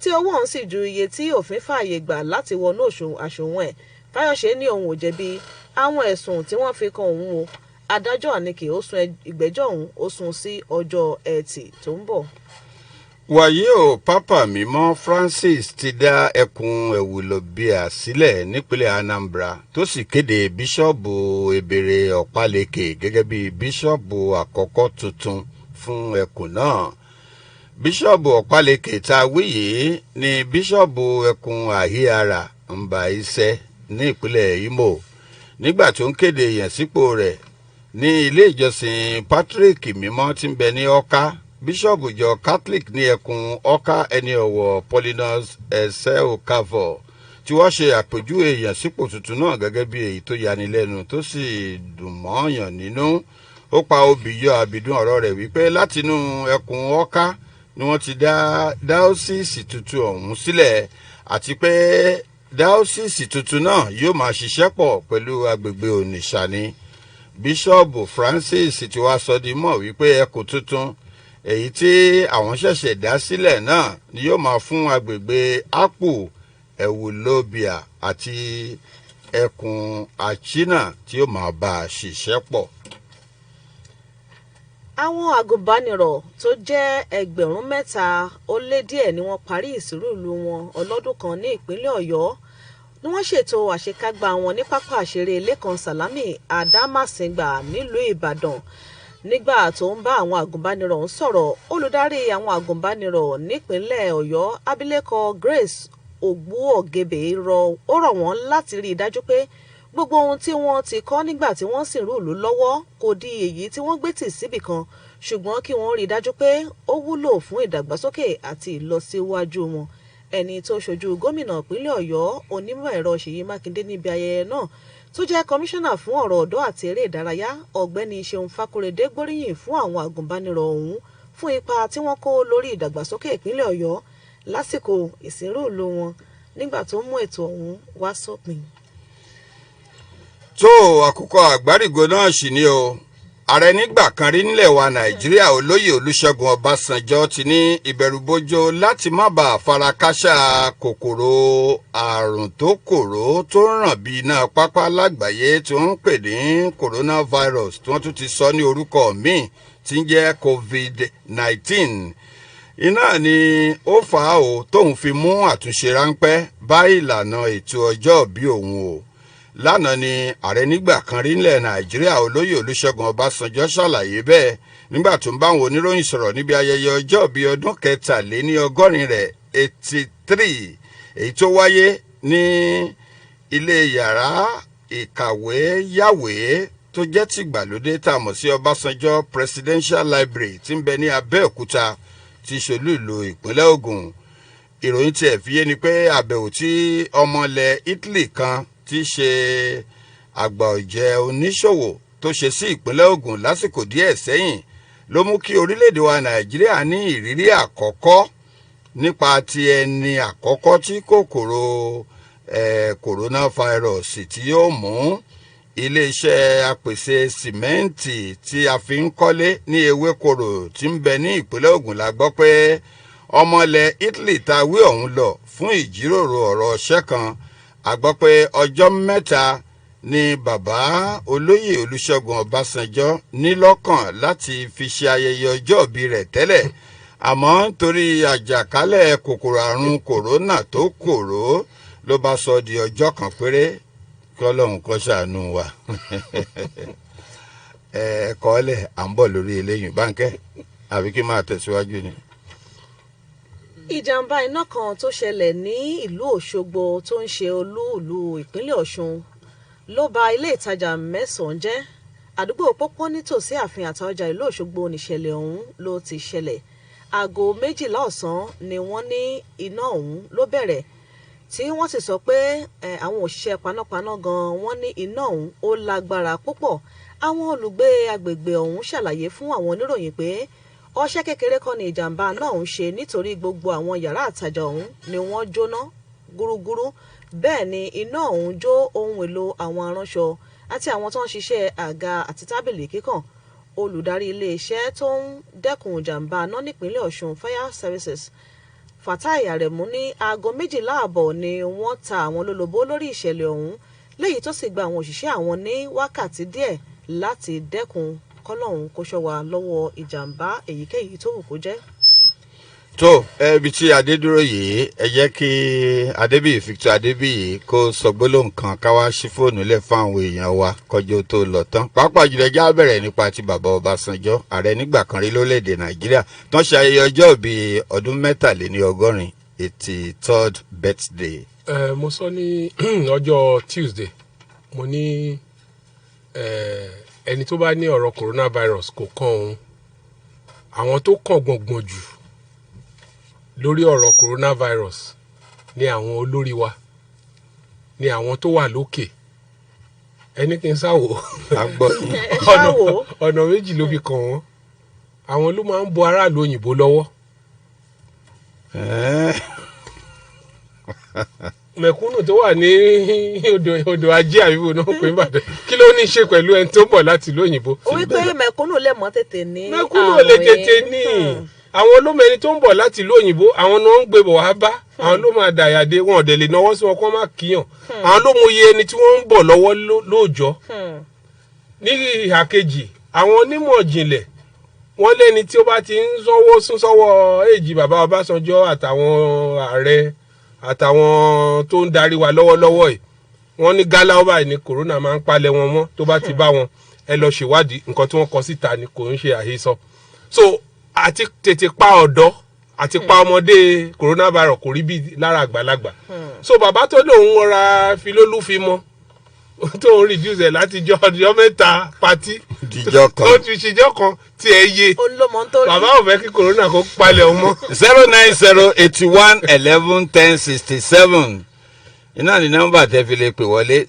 tí owó ọ̀hún sì ju iye tí òfin fààyè gbà láti wọnú àsùnwọ̀n ẹ̀. Fáyọ̀ṣe ní òun ò jẹ̀bi àwọn ẹ̀sùn tí wọ́n fi kan òun o. Adájọ́ Aneke ó sún ìgbẹ́jọ́ ọ̀hún ó sún sí ọjọ́ Ẹtì tó ń bọ̀. Wàyí o, Pápá Mímọ́ Francis ti dá ẹkùn Ewùlọ́bíà sílẹ̀ nípínlẹ̀ Anambra tó sì kéde bíṣọ́ọ̀bù Ebere Ọ̀pálẹ̀kẹ̀ gẹ́gẹ́ bí bíṣọ́ọ̀bù àkọ́kọ́ tuntun fún ẹkùn náà. Bíṣọ́ọ̀bù Ọ̀pálẹ̀kẹ̀ tá a wí yìí ni bíṣọ́ọ̀bù ẹkùn Àhíara Mbaise ní ìpínlẹ̀ Imo nígbà tó ń kéde ìyànsípò rẹ̀ ní ilé ìjọsìn Patrick Mímọ́ tí ń bẹ ní Ọ̀ká. Bíṣọ́ọ̀bù ìjọ Catholic ní ẹkùn Ọ̀ká ẹni ọ̀wọ̀ Paulinus Okafor tí wọ́n ṣe àpèjúwe ìyànsípò tuntun náà gẹ́gẹ́ bí èyí tó yanilẹ́nu tó sì dùn mọ́ọ̀yàn nínú. Ó pa obì yọ àbìdún ọ̀rọ̀ rẹ̀ wípé látinú ẹkùn Ọ̀ká ni wọ́n ti dá dáósìsì tuntun ọ̀hún sílẹ̀ àti pé dáósìsì tuntun náà yóò máa ṣiṣẹ́ pọ̀ pẹ̀lú agbègbè Onitsha ni. Bíṣọ́ọ̀bù Francis ti wá sọ di mọ̀ wípé ẹkùn tuntun èyí tí àwọn ṣẹ̀ṣẹ̀ dá sílẹ̀ náà ni yóò máa fún agbègbè Akpu, Ewùlọ́bíà àti ẹkùn Achina tí yóò máa bá a ṣiṣẹ́ pọ̀. Àwọn agùnbánirọ̀ tó jẹ́ 3,000 ó lé díẹ̀ ni wọ́n parí ìsìnrúùlù wọn ọlọ́dún kan ní ìpínlẹ̀ Ọ̀yọ́ ni wọ́n ṣètò àṣekágbá wọn ní pápá àṣeré Lẹ́kan Sàlámì Àdámàsìngbà nílùú Ìbàdàn. Nígbà tó ń bá àwọn agùnbánirọ̀ ń sọ̀rọ̀ olùdarí àwọn agùnbánirọ̀ nípínlẹ̀ Ọ̀yọ́ abilékọ Grace Ògbúọ̀gẹ̀bẹ̀ rọ̀ wọ́n láti rí i dájú pé gbogbo ohun tí wọ́n ti kọ́ nígbà tí wọ́n sì rúùlù lọ́wọ́ kò di èyí tí wọ́n gbé tì síbì kan ṣùgbọ́n kí wọ́n rí i dájú pé ó wúlò fún ìdàgbàsókè àti ìlọsíwájú wọn. Ẹni tó ṣojú gómìnà ìpínlẹ̀ Ọ̀yọ́ onímọ̀ ẹ̀rọ Ṣèyí Mákindé níbi ayẹyẹ náà tó jẹ́ kọmíṣánná fún ọ̀rọ̀ ọ̀dọ́ àti eré ìdárayá ọ̀gbẹ́ni Ṣeun Fákóredé gbóríyìn fún àwọn agùnbánirọ̀ ọ̀hún fún ipa tí wọ́n kó lórí ìdàgbàsókè ìpínlẹ̀ Ọ̀yọ́ lásìkò ìsìnrúùlù wọn nígbà tó mú ètò ọ̀hún wá sópin. Tó àkókò àgbárígò náà sì ni o. Ààrẹ nígbà kan rí nílẹ̀ wa Nàìjíríà Olóyè Olúṣẹ́gun Ọbásanjọ́ ti ní ìbẹ̀rùbojo láti má bàa farakásá kòkòrò àrùn tó kòró tó ràn bí iná pápá lágbàáyé tí wọ́n ń pè ní coronavirus tí wọ́n tún ti sọ ní orúkọ míì tí ń jẹ́ COVID-19. Iná ni ó fà á o tóun fi mú àtúnṣe ráńpẹ́ bá ìlànà ètò ọjọ́ bí òun o. Lánàá ni ààrẹ nígbà kan rí nílẹ̀ Nàìjíríà Olóyè Olúṣẹ́gun Ọbásanjọ́ ṣàlàyé bẹ́ẹ̀ nígbà tó ń bá àwọn oníròyìn sọ̀rọ̀ níbi ayẹyẹ ọjọ́ bíi ọdún 83 rẹ̀ 83 èyí tó wáyé ní ilé yàrá ìkàwé yàwé tó jẹ́ tìgbàlódé tá a mọ̀ sí Ọbásanjọ́ Presidential Library tí ń bẹ ní Abẹ́òkúta tí ṣolú ìlú ìpínlẹ̀ Ògùn. Ìròyìn tiẹ̀ fi yé ni pé àbẹ̀wò tí ọmọlẹ̀ Italy kan tí í ṣe àgbà ọ̀jẹ̀ oníṣòwò tó ṣe sí ìpínlẹ̀ Ògùn lásìkò díẹ̀ sẹ́yìn ló mú kí orílẹ̀-èdè wa Nàìjíríà ní ìrírí àkọ́kọ́ nípa ti ẹni àkọ́kọ́ tí kòkòrò coronavirus tí yóò mú. Iléeṣẹ́ apèsè sìmẹ́ǹtì tí a fi ń kọ́lé ní Ewékorò tí ń bẹ ní ìpínlẹ̀ Ògùn la gbọ́ pé ọmọlẹ̀ Italy ta wí ọ̀hún lọ fún ìjíròrò ọ̀rọ̀ ọ̀ṣẹ́ kan. A gbọ́ pé ọjọ́ 3 ni bàbá olóyè Olúṣẹ́gun Ọbásanjọ́ ní lọ́kàn láti fi ṣe ayẹyẹ ọjọ́ ìbí rẹ̀ tẹ́lẹ̀ àmọ́ nítorí àjàkálẹ̀ kòkòrò àrùn kòrónà tó kòró ló bá sọ di ọjọ́ kan péré kí Ọlọ́run kó ṣàánú wa ẹ̀ẹ́kọ́lẹ̀ à ń bọ̀ lórí eléyìí báńkẹ́ àbí kí n máa tẹ̀síwájú ni. ìjàmbá iná kan tó ṣẹlẹ̀ ní ìlú Òṣogbo tó ń ṣe olú-ìlú ìpínlẹ̀ Ọ̀ṣun ló ba ilé ìtajà mẹ́sàn-án jẹ́ àdúgbò pópó nítòsí ààfin àtaọjà ìlú Òṣogbo níṣẹ̀lẹ̀ ọ̀hún ló ti ṣẹlẹ̀ aago 12 ọ̀sán ni wọ́n ní iná ọ̀hún ló bẹ̀rẹ̀ tí wọ́n sì sọ pé àwọn òṣìṣẹ́ panápaná gan wọ́n ní iná ọ̀hún ó lágbára púpọ̀ àwọn olùgbé agbègbè ọ̀hún ṣàlàyé fún àwọn oníròyìn pé ọṣẹ́ kékeré kan ní ìjàmbá náà ń ṣe nítorí gbogbo àwọn yàrá àtajà ọ̀hún ni wọ́n jóná gúrúgúrú bẹ́ẹ̀ ni iná ọ̀hún jó ohun èlò àwọn aránṣọ àti àwọn tó ń ṣiṣẹ́ àga àti tábìlì kíkàn olùdarí iléeṣẹ́ tó ń dẹ́kun ìjàmbá náà nípínlẹ̀ Ọ̀ṣun Fire Services Fatai Aremu ní aago 12:00 ni wọ́n ta àwọn lólobó lórí ìṣẹ̀lẹ̀ ọ̀hún léyìí tó sì gba àwọn òṣìṣẹ́ àwọn ní wákàtí díẹ̀ láti dẹ́kun kọ́lọ́hún kó ṣọ́ wa lọ́wọ́ ìjàmbá èyíkéyìí tó wù kó jẹ́. tó ibi tí adé dúró yìí ẹ jẹ́ kí Adébíyì Victor Adébíyì kó sọ gbólóhùn kan ká wá sí fóònù lẹ̀ fún àwọn èèyàn wa kọjọ́ tó lọ tán pàápàá jùlọ ẹjẹ́ bẹ̀rẹ̀ nípa ti bàbá Ọbásanjọ́ ààrẹ nígbà kan rí lórílẹ̀‐èdè Nàìjíríà tó ń ṣe ayẹyẹ ọjọ́ ìbí ọdún 83 83rd birthday. mo sọ ní ọjọ́ Tuesday mo ní ẹni tó bá ní ọ̀rọ̀ coronavirus kò kàn òun àwọn tó kàn gbọ̀ngbọ̀n jù lórí ọ̀rọ̀ coronavirus ni àwọn olórí wa ni àwọn tó wà lókè ẹni kí n sáwò ọ̀nà méjì ló fi kàn wọ́n àwọn ló máa ń bọ aráàlú òyìnbó lọ́wọ́ mẹ̀kúnnù tó wà ní odò ajé àbíwò náà pé Ìbàdàn kí ló ní í ṣe pẹ̀lú ẹni tó ń bọ̀ láti lóyìnbó. ó wí pé mẹ̀kúnnù lè mọ́ tètè ní àwẹ̀ mẹ̀kúnnù lè tètè ní àwọn olómọ ẹni tó ń bọ̀ láti lóyìnbó àwọn ni wọ́n ń gbé bọ̀ wá bá àwọn ló máa dàyàdé wọn ò dẹ̀ lè náwó sí wọn kó má kíyàn àwọn ló mọ iye ẹni tí wọ́n ń bọ̀ lọ́wọ́ lóòjọ́. ní ìhà kejì àwọn onímọ̀ ìjìnlẹ̀ wọ́n lẹ́ni tí ó bá ti ń sún sọ́wọ́ èjì bàbá Ọbásanjọ́ àtàwọn ààrẹ àtàwọn tó ń darí wa lọ́wọ́lọ́wọ́ yìí wọ́n ní gáláwó báyìí ni kòrónà máa ń palẹ̀ wọn mọ́ tó bá ti bá wọn ẹ lọ ṣèwádìí nǹkan tí wọ́n kọ síta ni kò ń ṣe àhesọ. so àti tètè pa ọ̀dọ́ àti pa ọmọdé coronavirus kò rí bí lára àgbàlagbà. so bàbá tó lóun ra filólúfi mọ́ tó ń reduce ẹ̀ láti jọ ọjọ́ mẹ́ta pati ó ti ṣèjọ́ kan tí ẹ yé bàbá ò fẹ́ kí corona kó palẹ̀ ọmọ. 09081111067 iná ní nọ́mbà tẹ́ fi lè pè wọlé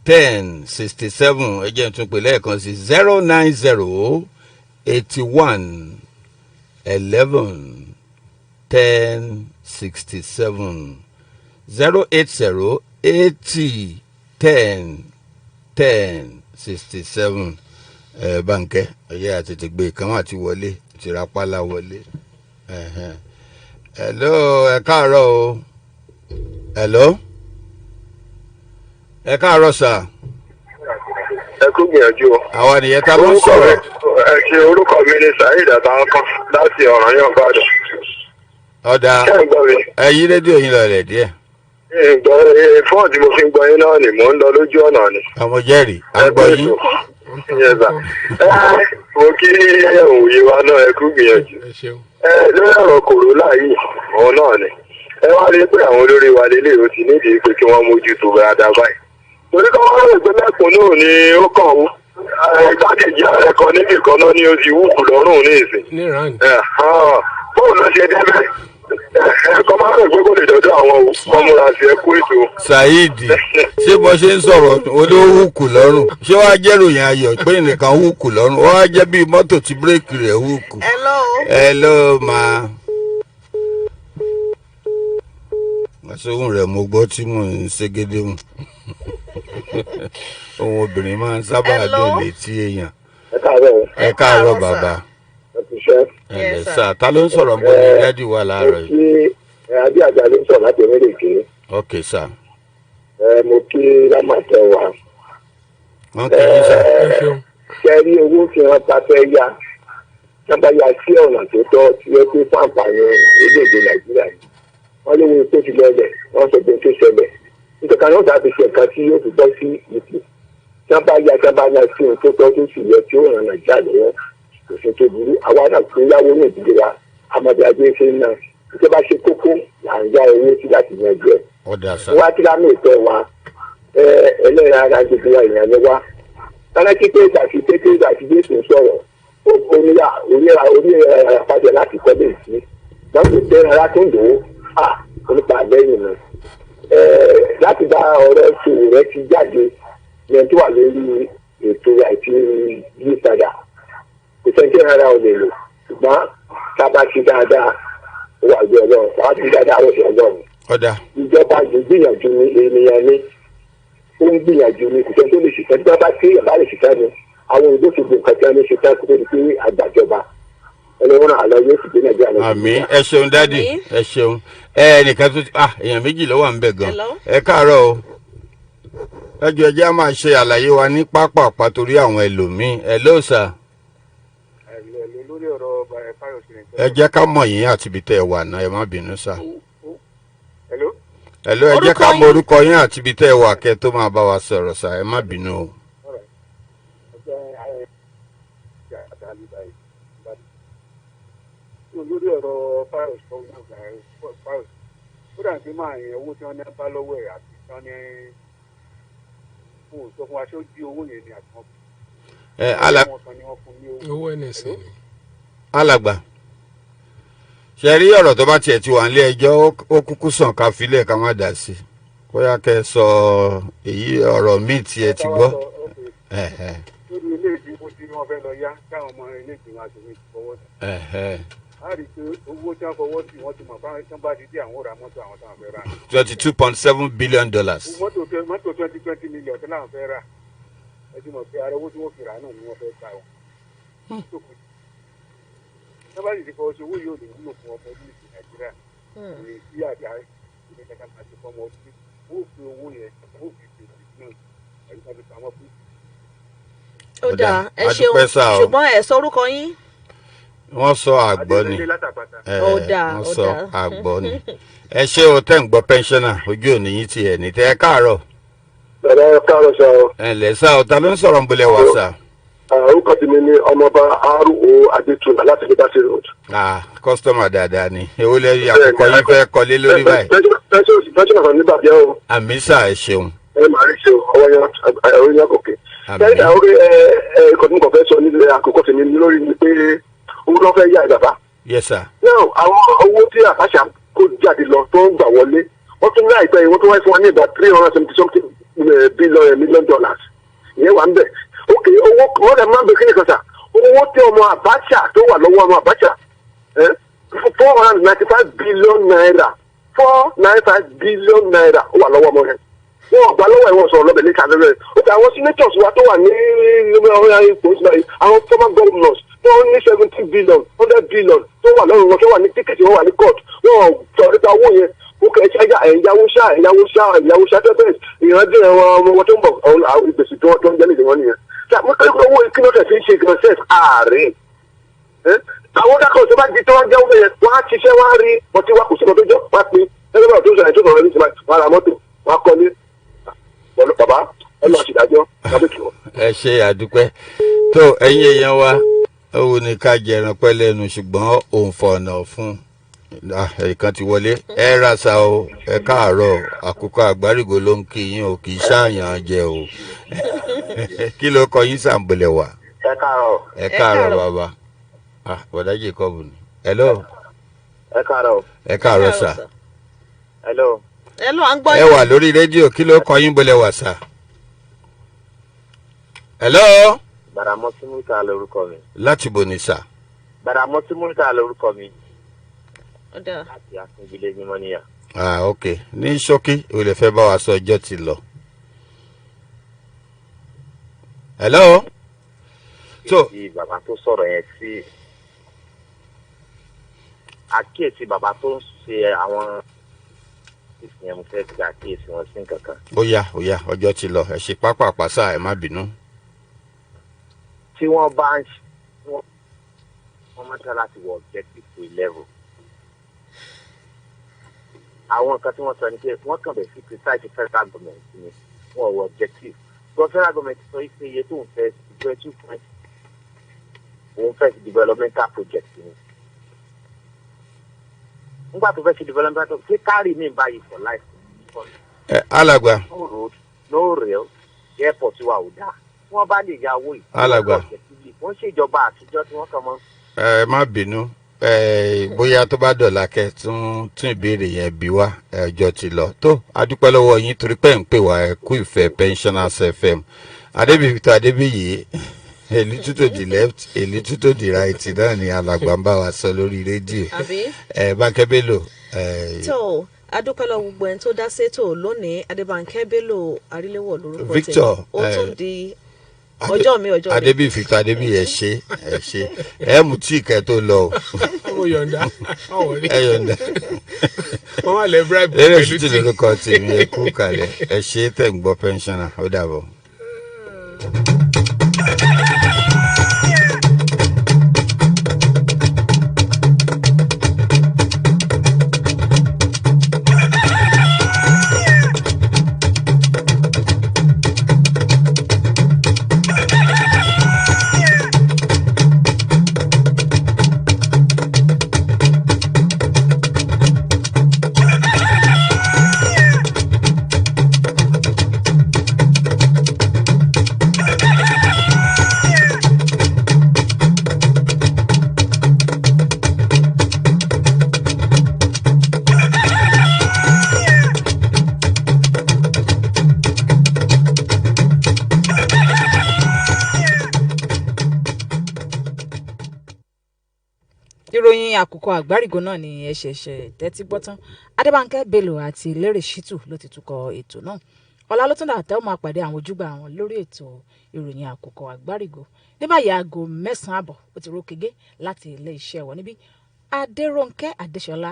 08080101067 ẹ jẹ́ n tún pè lẹ́ẹ̀kan sí 09081111067 08080101067 Bánkẹ́ ọyẹ àtètè gbé kan wà tí wọlé ti rapálá wọlé. Hello ẹ káàárọ̀ o. Hello ẹ káàárọ̀ sà. ẹ kú gbìyànjú o. àwa nìyẹn tá ló ń sọ̀rọ̀. ẹ ṣe orúkọ mi ní Saheed àtàwọn kan láti Ọ̀rànyàn Ìbàdàn. ọ̀dà ẹ yí rédíò yín lọlẹ̀ díẹ̀. fọ́ọ̀n tí mo fi ń gbọ́ yín náà ni mò ń lọ lójú ọ̀nà ni. ọmọ jẹ́rìí à ń gbọ́ yín. mo kí òye wa náà ẹ kú gbìyànjú. lórí ọ̀rọ̀ kòrónà yìí òun náà ni ẹ wá rí pé àwọn olórí wa lélẹ̀ ó ti nídìí pé kí wọ́n mójútó dáadáa báyìí. torí kọ́ wọ́n rò pé mẹ́kúnnù ni ó kàn ó igbákejì ààrẹ kan níbì kan náà ni ó ti wúkù lọ́rùn ní ìsìn. bóun ló ṣe débẹ̀ ẹ̀kọ́ máa ń rò pé kò lè dọ́dọ̀ àwọn ọmọra sí ẹkú ètò. Saheed ṣé bó ṣe ń sọ̀rọ̀ olówúkù lọ́rùn ṣé wàá jẹ́ ròyìn ayọ̀ pé nìkan húkù lọ́rùn wọ́n á jẹ́ bíi mọ́tò tí bírèkì rẹ̀ húkù. hello ma. àṣehùn rẹ̀ mo gbọ́ tí mò ń ṣégedé mu ohun obìnrin máa ń sábà dùn létí èèyàn. ẹ káàárọ̀ bàbá. Sà ta ló ń sọ̀rọ̀ bọ́ ní rẹ́díò wa láàárọ̀ yìí. Adé àjà ló ń sọ̀rọ̀ láti Erékè. Ok sà. mo kí lámàtẹ wa. wọ́n kì í sà. kẹ́rí owó tí wọ́n ta fẹ́ yá sábà yá sí ọ̀nà tó tọ́ tí ó pé fún àǹfààní orílẹ̀-èdè nàìjíríà yìí wọ́n léwu tó ti lọ́lẹ̀ wọ́n sọ pé tó ṣẹlẹ̀ nítorí àwọn ọ̀sán àti ṣe nǹkan tí yóò fi bọ́ sí ipò sábà yá sí ohun tó tọ́ tó sì yẹ tí ó ràn nàìjíríà lọ́wọ́ kò sí tó burú àwa náà tún yáwó ní ìdílé wa amadi agbèsè náà ìjọba ṣe kókó là ń yá owó sí láti yanjú ẹ̀. wá tí lámì ìtọ́ wa ẹlẹ́rìí ara gbogbo wa ìyẹn ló wá tálákì pé ìgbàtí pété ìgbàtí jésù sọ̀rọ̀ oníra àpàjẹ láti kọ́lé sí wọ́n ti tẹ́ ara tó ń dòwó onípa àgbẹ̀yìn mi láti bá ọ̀rọ̀ ìṣòwò rẹ ti jáde yẹn tó wà lórí ètò àti yípadà kò sẹ́ńtì rárá ò lè lò ṣùgbọ́n sábà ti dáadáa wà ní ọlọ́run sábà ti dáadáa wọ̀ sí ọlọ́run. ìjọba gbìyànjú ní ènìyàn ní ó ń gbìyànjú ní kò sẹ́ni tó lè ṣiṣẹ́ tí wọ́n bá tí ìyàbá lè ṣiṣẹ́ ni àwọn òyìnbó ti gbò nǹkan tí wọ́n lè ṣiṣẹ́ kó tó di pé àgbàjọba ẹlẹ́wọ̀n àlọ́ yóò sì gbé nàìjíríà lọ. àmì ẹ ṣeun dádì ẹ ṣeun ẹnìkan tó èèyàn méjì ló wà ń bẹ gan ẹ káàárọ̀ o ẹjọ ẹjẹ á máa ṣe àlàyé wa ní pápá torí àwọn ẹlòmíín ẹ ló sà. ẹ jẹ́ ká mọ̀ yín àti ibi tẹ́ ẹ wà náà ẹ má bínú sà. ẹ̀ló ẹ jẹ́ ká mọ orúkọ yín àti ibi tẹ́ ẹ wà kẹ́ tó máa bá wa sọ̀rọ̀ sà ẹ má bínú o. lórí ọ̀rọ̀ fáyọ̀s tó ń gbà fáyọ̀s ó dà bí máa yẹn owó tí wọ́n ní bá lọ́wọ́ ẹ̀ àti tí wọ́n ní fún òsọ fún wa ṣé ó jí owó yẹn ni àti wọn. owó nsc ni. alàgbà ṣe rí ọ̀rọ̀ tó bá tiẹ̀ ti wà nílé ẹjọ́ ó kúkú sàn ká filẹ̀ ká má dà sí bóyá kẹ́ ẹ sọ èyí ọ̀rọ̀ míì tí ẹ ti gbọ́. lórí ilé ìdìbò tí wọ́n fẹ́ lọ yá káwọn ọmọ ilé ìgbìmọ̀ àtòwé ti fọwọ́ sí. a rí i pé owó tí wọ́n fọwọ́ sí wọ́n ti mọ̀ fáwọn tí wọ́n bá ti dé àwọn òrà mọ́tò àwọn táwọn fẹ́ rà. $22.7 billion. mọ́tò 20 million tí láwọn fẹ́ rà ẹ ti mọ̀ pé ara owó tí wọ́n fi rà náà ni wọ́n fẹ́ gbà wọn. sábàdì ti fọwọ́ sí owó yóò lè wúlò fún ọmọ orílẹ̀-èdè nàìjíríà lè sí àdá ìpínlẹ̀ kankan àti fọmọ ọdún ó fi owó yẹn ó fi fèsì náà ẹ̀rí kan fi pamọ́ fún. ó dáa ẹ ṣeun ṣùgbọ́n ẹ sọ orúkọ yín. wọ́n sọ àgbọ̀ ni wọ́n sọ àgbọ̀ ni ẹ ṣé o tẹ́ ń gbọ́ pẹ́ńsánà ojú òní yín ti ẹ̀ ní tẹ́ ẹ káàárọ̀. ẹ káàárọ̀ sá o. ẹ ǹlẹ́ sá o ta ló ń sọ̀rọ̀ ń bolẹ̀ wá sá. orúkọ tèmi ni ọmọọba R.O. Adétúnà láti Liberty Road. kọ́sítọ́mà dáadáa ni èwo lẹ́yìn àkọ́kọ́ yín fẹ́ kọ́lé lórí báyìí. pẹ́ńsánà kan ní bàbá o. àmì sá ẹ ṣeun. ẹ máa rí ṣe ọwọ́ yẹn gòkè. lẹ́yìn àwọn ẹ̀kọ́ tó ń kọ̀ fẹ́ sọ nílé àkókò tèmi lórí ni pé owó tó fẹ́ yá ìjàmbá. yes sir. now àwọn owó tí Abacha kó jáde lọ tó ń gbà wọlé wọ́n tún ní àìpẹ́ wọ́n tún wáyé fún wa ní ìgbà $370 million ìyẹn wà ń bẹ̀. ok owó wọ́n dẹ̀ máa ń bẹ kí ni kan sà owó tí ọmọ Abacha tó wà lọ́wọ́ ọmọ Abacha $495 billion $495 billion ó wà lọ́wọ́ ọmọ rẹ̀ wọn gbà lọ́wọ́ ẹ̀wọ̀n sọ̀rọ̀ lọ́bẹ̀ ní kàdẹ́rẹ́ ó ti àwọn senators wa tó wà ní àwọn former governors wọ́n ní $70 billion $100 billion tó wà lọ́rùn wọn tó wà ní tíkẹ́tì wọn wà ní court wọn sọ nípa owó yẹn ó kẹ́ ẹ̀yáwó ṣá tẹ́tẹ́ ìrántí àwọn ọmọ tó ń bọ̀ àwọn ìgbésí tó ń jẹ́ nídìí wọn nìyẹn. owó ìkíni fi ń ṣe gan sef ààrẹ àwọn dákọ̀ tó bá di tó wọ́n jẹ́ owó yẹn wọ́n á ṣiṣẹ́ wọ́n á rí ọtí wa kò sí ọdún jọ wọ́n á pín ẹgbẹ́ bá ọdún sọ̀rọ̀ tó sọ̀rọ̀ ní ìsìnkú wọn ra mọ́tò wọn á kọ́ ní bàbá ẹ lọ ṣèdájọ́ lábẹ́kì wọn. ẹ ṣe àdúpẹ́ tó ẹ̀yin èèyàn wa ó ní ká jẹran pẹ́ lẹ́nu ṣùgbọ́n òun fọ̀nà fún ẹ̀ẹ̀kan ti wọlé ẹ rasa o ẹ káàárọ̀ àkókò àgbárígò ló ń kí yín o kì í ṣàyàn jẹ o kí ló kọ yín sàǹbẹ̀lẹ̀ wá. ẹ káàárọ̀ bàbá bọ̀dá Jacob ni. hello. ẹ káàárọ̀ sà. hello à ń gbọ́ yín. ẹ wà lórí rédíò kí ló kọ yín bọ̀lẹ̀ wá sà. hello. Bàràmọ́tí Múrítà lórúkọ mi. láti bò ní sà. Bàràmọ́tí Múrítà lórúkọ mi. ọ̀dà. láti Akíngbilé ní Mọ́níyà. ok ní ṣókí o lè fẹ́ bá wa sọ ọjọ́ ti lọ. hello. àkíyèsí bàbá tó sọ̀rọ̀ yẹn sí àkíyèsí bàbá tó ń ṣe àwọn justice yẹn mo fẹ́ gba àkíyèsí wọn sí nǹkan kan. ó yá ọjọ́ ti lọ ẹ ṣe pápá àpáṣà ẹ má bínú. tí wọ́n bá ń wọ́n máa ń try láti wọ objective to a level. àwọn nǹkan tí wọ́n sọ ni pé wọ́n kàn bẹ̀ sí criticize federal government ni wọ́n wọ objective. but federal government sọ pé iye tó ń fẹ́ ìjọ 2 point òun fẹ́ developmental project ni. nígbà tó fẹ́ ṣe developmental ṣé káàrí mi báyìí for life. alàgbà. no road no rail airport wa ò dáa wọ́n bá lè ya owó yìí. alàgbà. wọ́n ṣèjọba àtijọ́ tí wọ́n kàn mọ́. ẹ má bínú bóyá tó bá dọ̀la kẹ́ tún ìbéèrè yẹn bí wá ọjọ́ ti lọ tó adúpẹ́ lọ́wọ́ yín torí pé ń pè wá ẹ kú ìfẹ́ pensioners fm adébíyí Victor adébíyí a little to the left a little to the right náà ni alàgbà ń bá wa sọ lórí rédíò Bánkẹ́ Bello. tó adúpẹ́ lọ́wọ́ gbogbo ẹni tó dá sétò lónìí Adébánkẹ́ Bello Aríléwọ̀ lórúkọ tèmi Victor ó tún di ọjọ́ mi adébíyí Victor adébíyí ẹ ṣe ẹ mú tí ìkẹ́ tó lọ o. mo yọ̀ǹda ẹ yọ̀ǹda. wọ́n wà lẹ́ bribe eré òṣìṣẹ́ lórúkọ tèmi ẹ kú kalẹ̀ ẹ ṣe tẹ̀ ń gbọ́ pensioner ó dàbọ̀. ìròyìn àkùkọ àgbárígò náà ni ẹ ṣẹ̀ṣẹ̀ tẹ́tí gbọ́ tán Adébánkẹ́ Bello àti Lérè Shittu ló ti tukọ̀ ètò náà ọ̀la ló tún dà tẹ́ ó máa pàdé àwọn ojúgbà àwọn lórí ètò ìròyìn àkùkọ àgbárígò ní báyìí aago 9:00 àbọ̀ ó ti rókègé láti ilé iṣẹ́ wọn níbí Adérónkẹ́ Adéṣọlá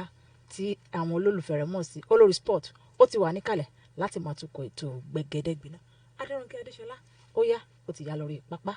tí àwọn olólùfẹ́ rẹ̀ mọ̀ sí olórí sport ó ti wà níkàlẹ̀ láti máa tukọ̀ ètò Gbẹ̀gẹ́dẹ́gbìnà Adérónkẹ́ Adéṣọlá ó yá ó ti yá lórí pápá.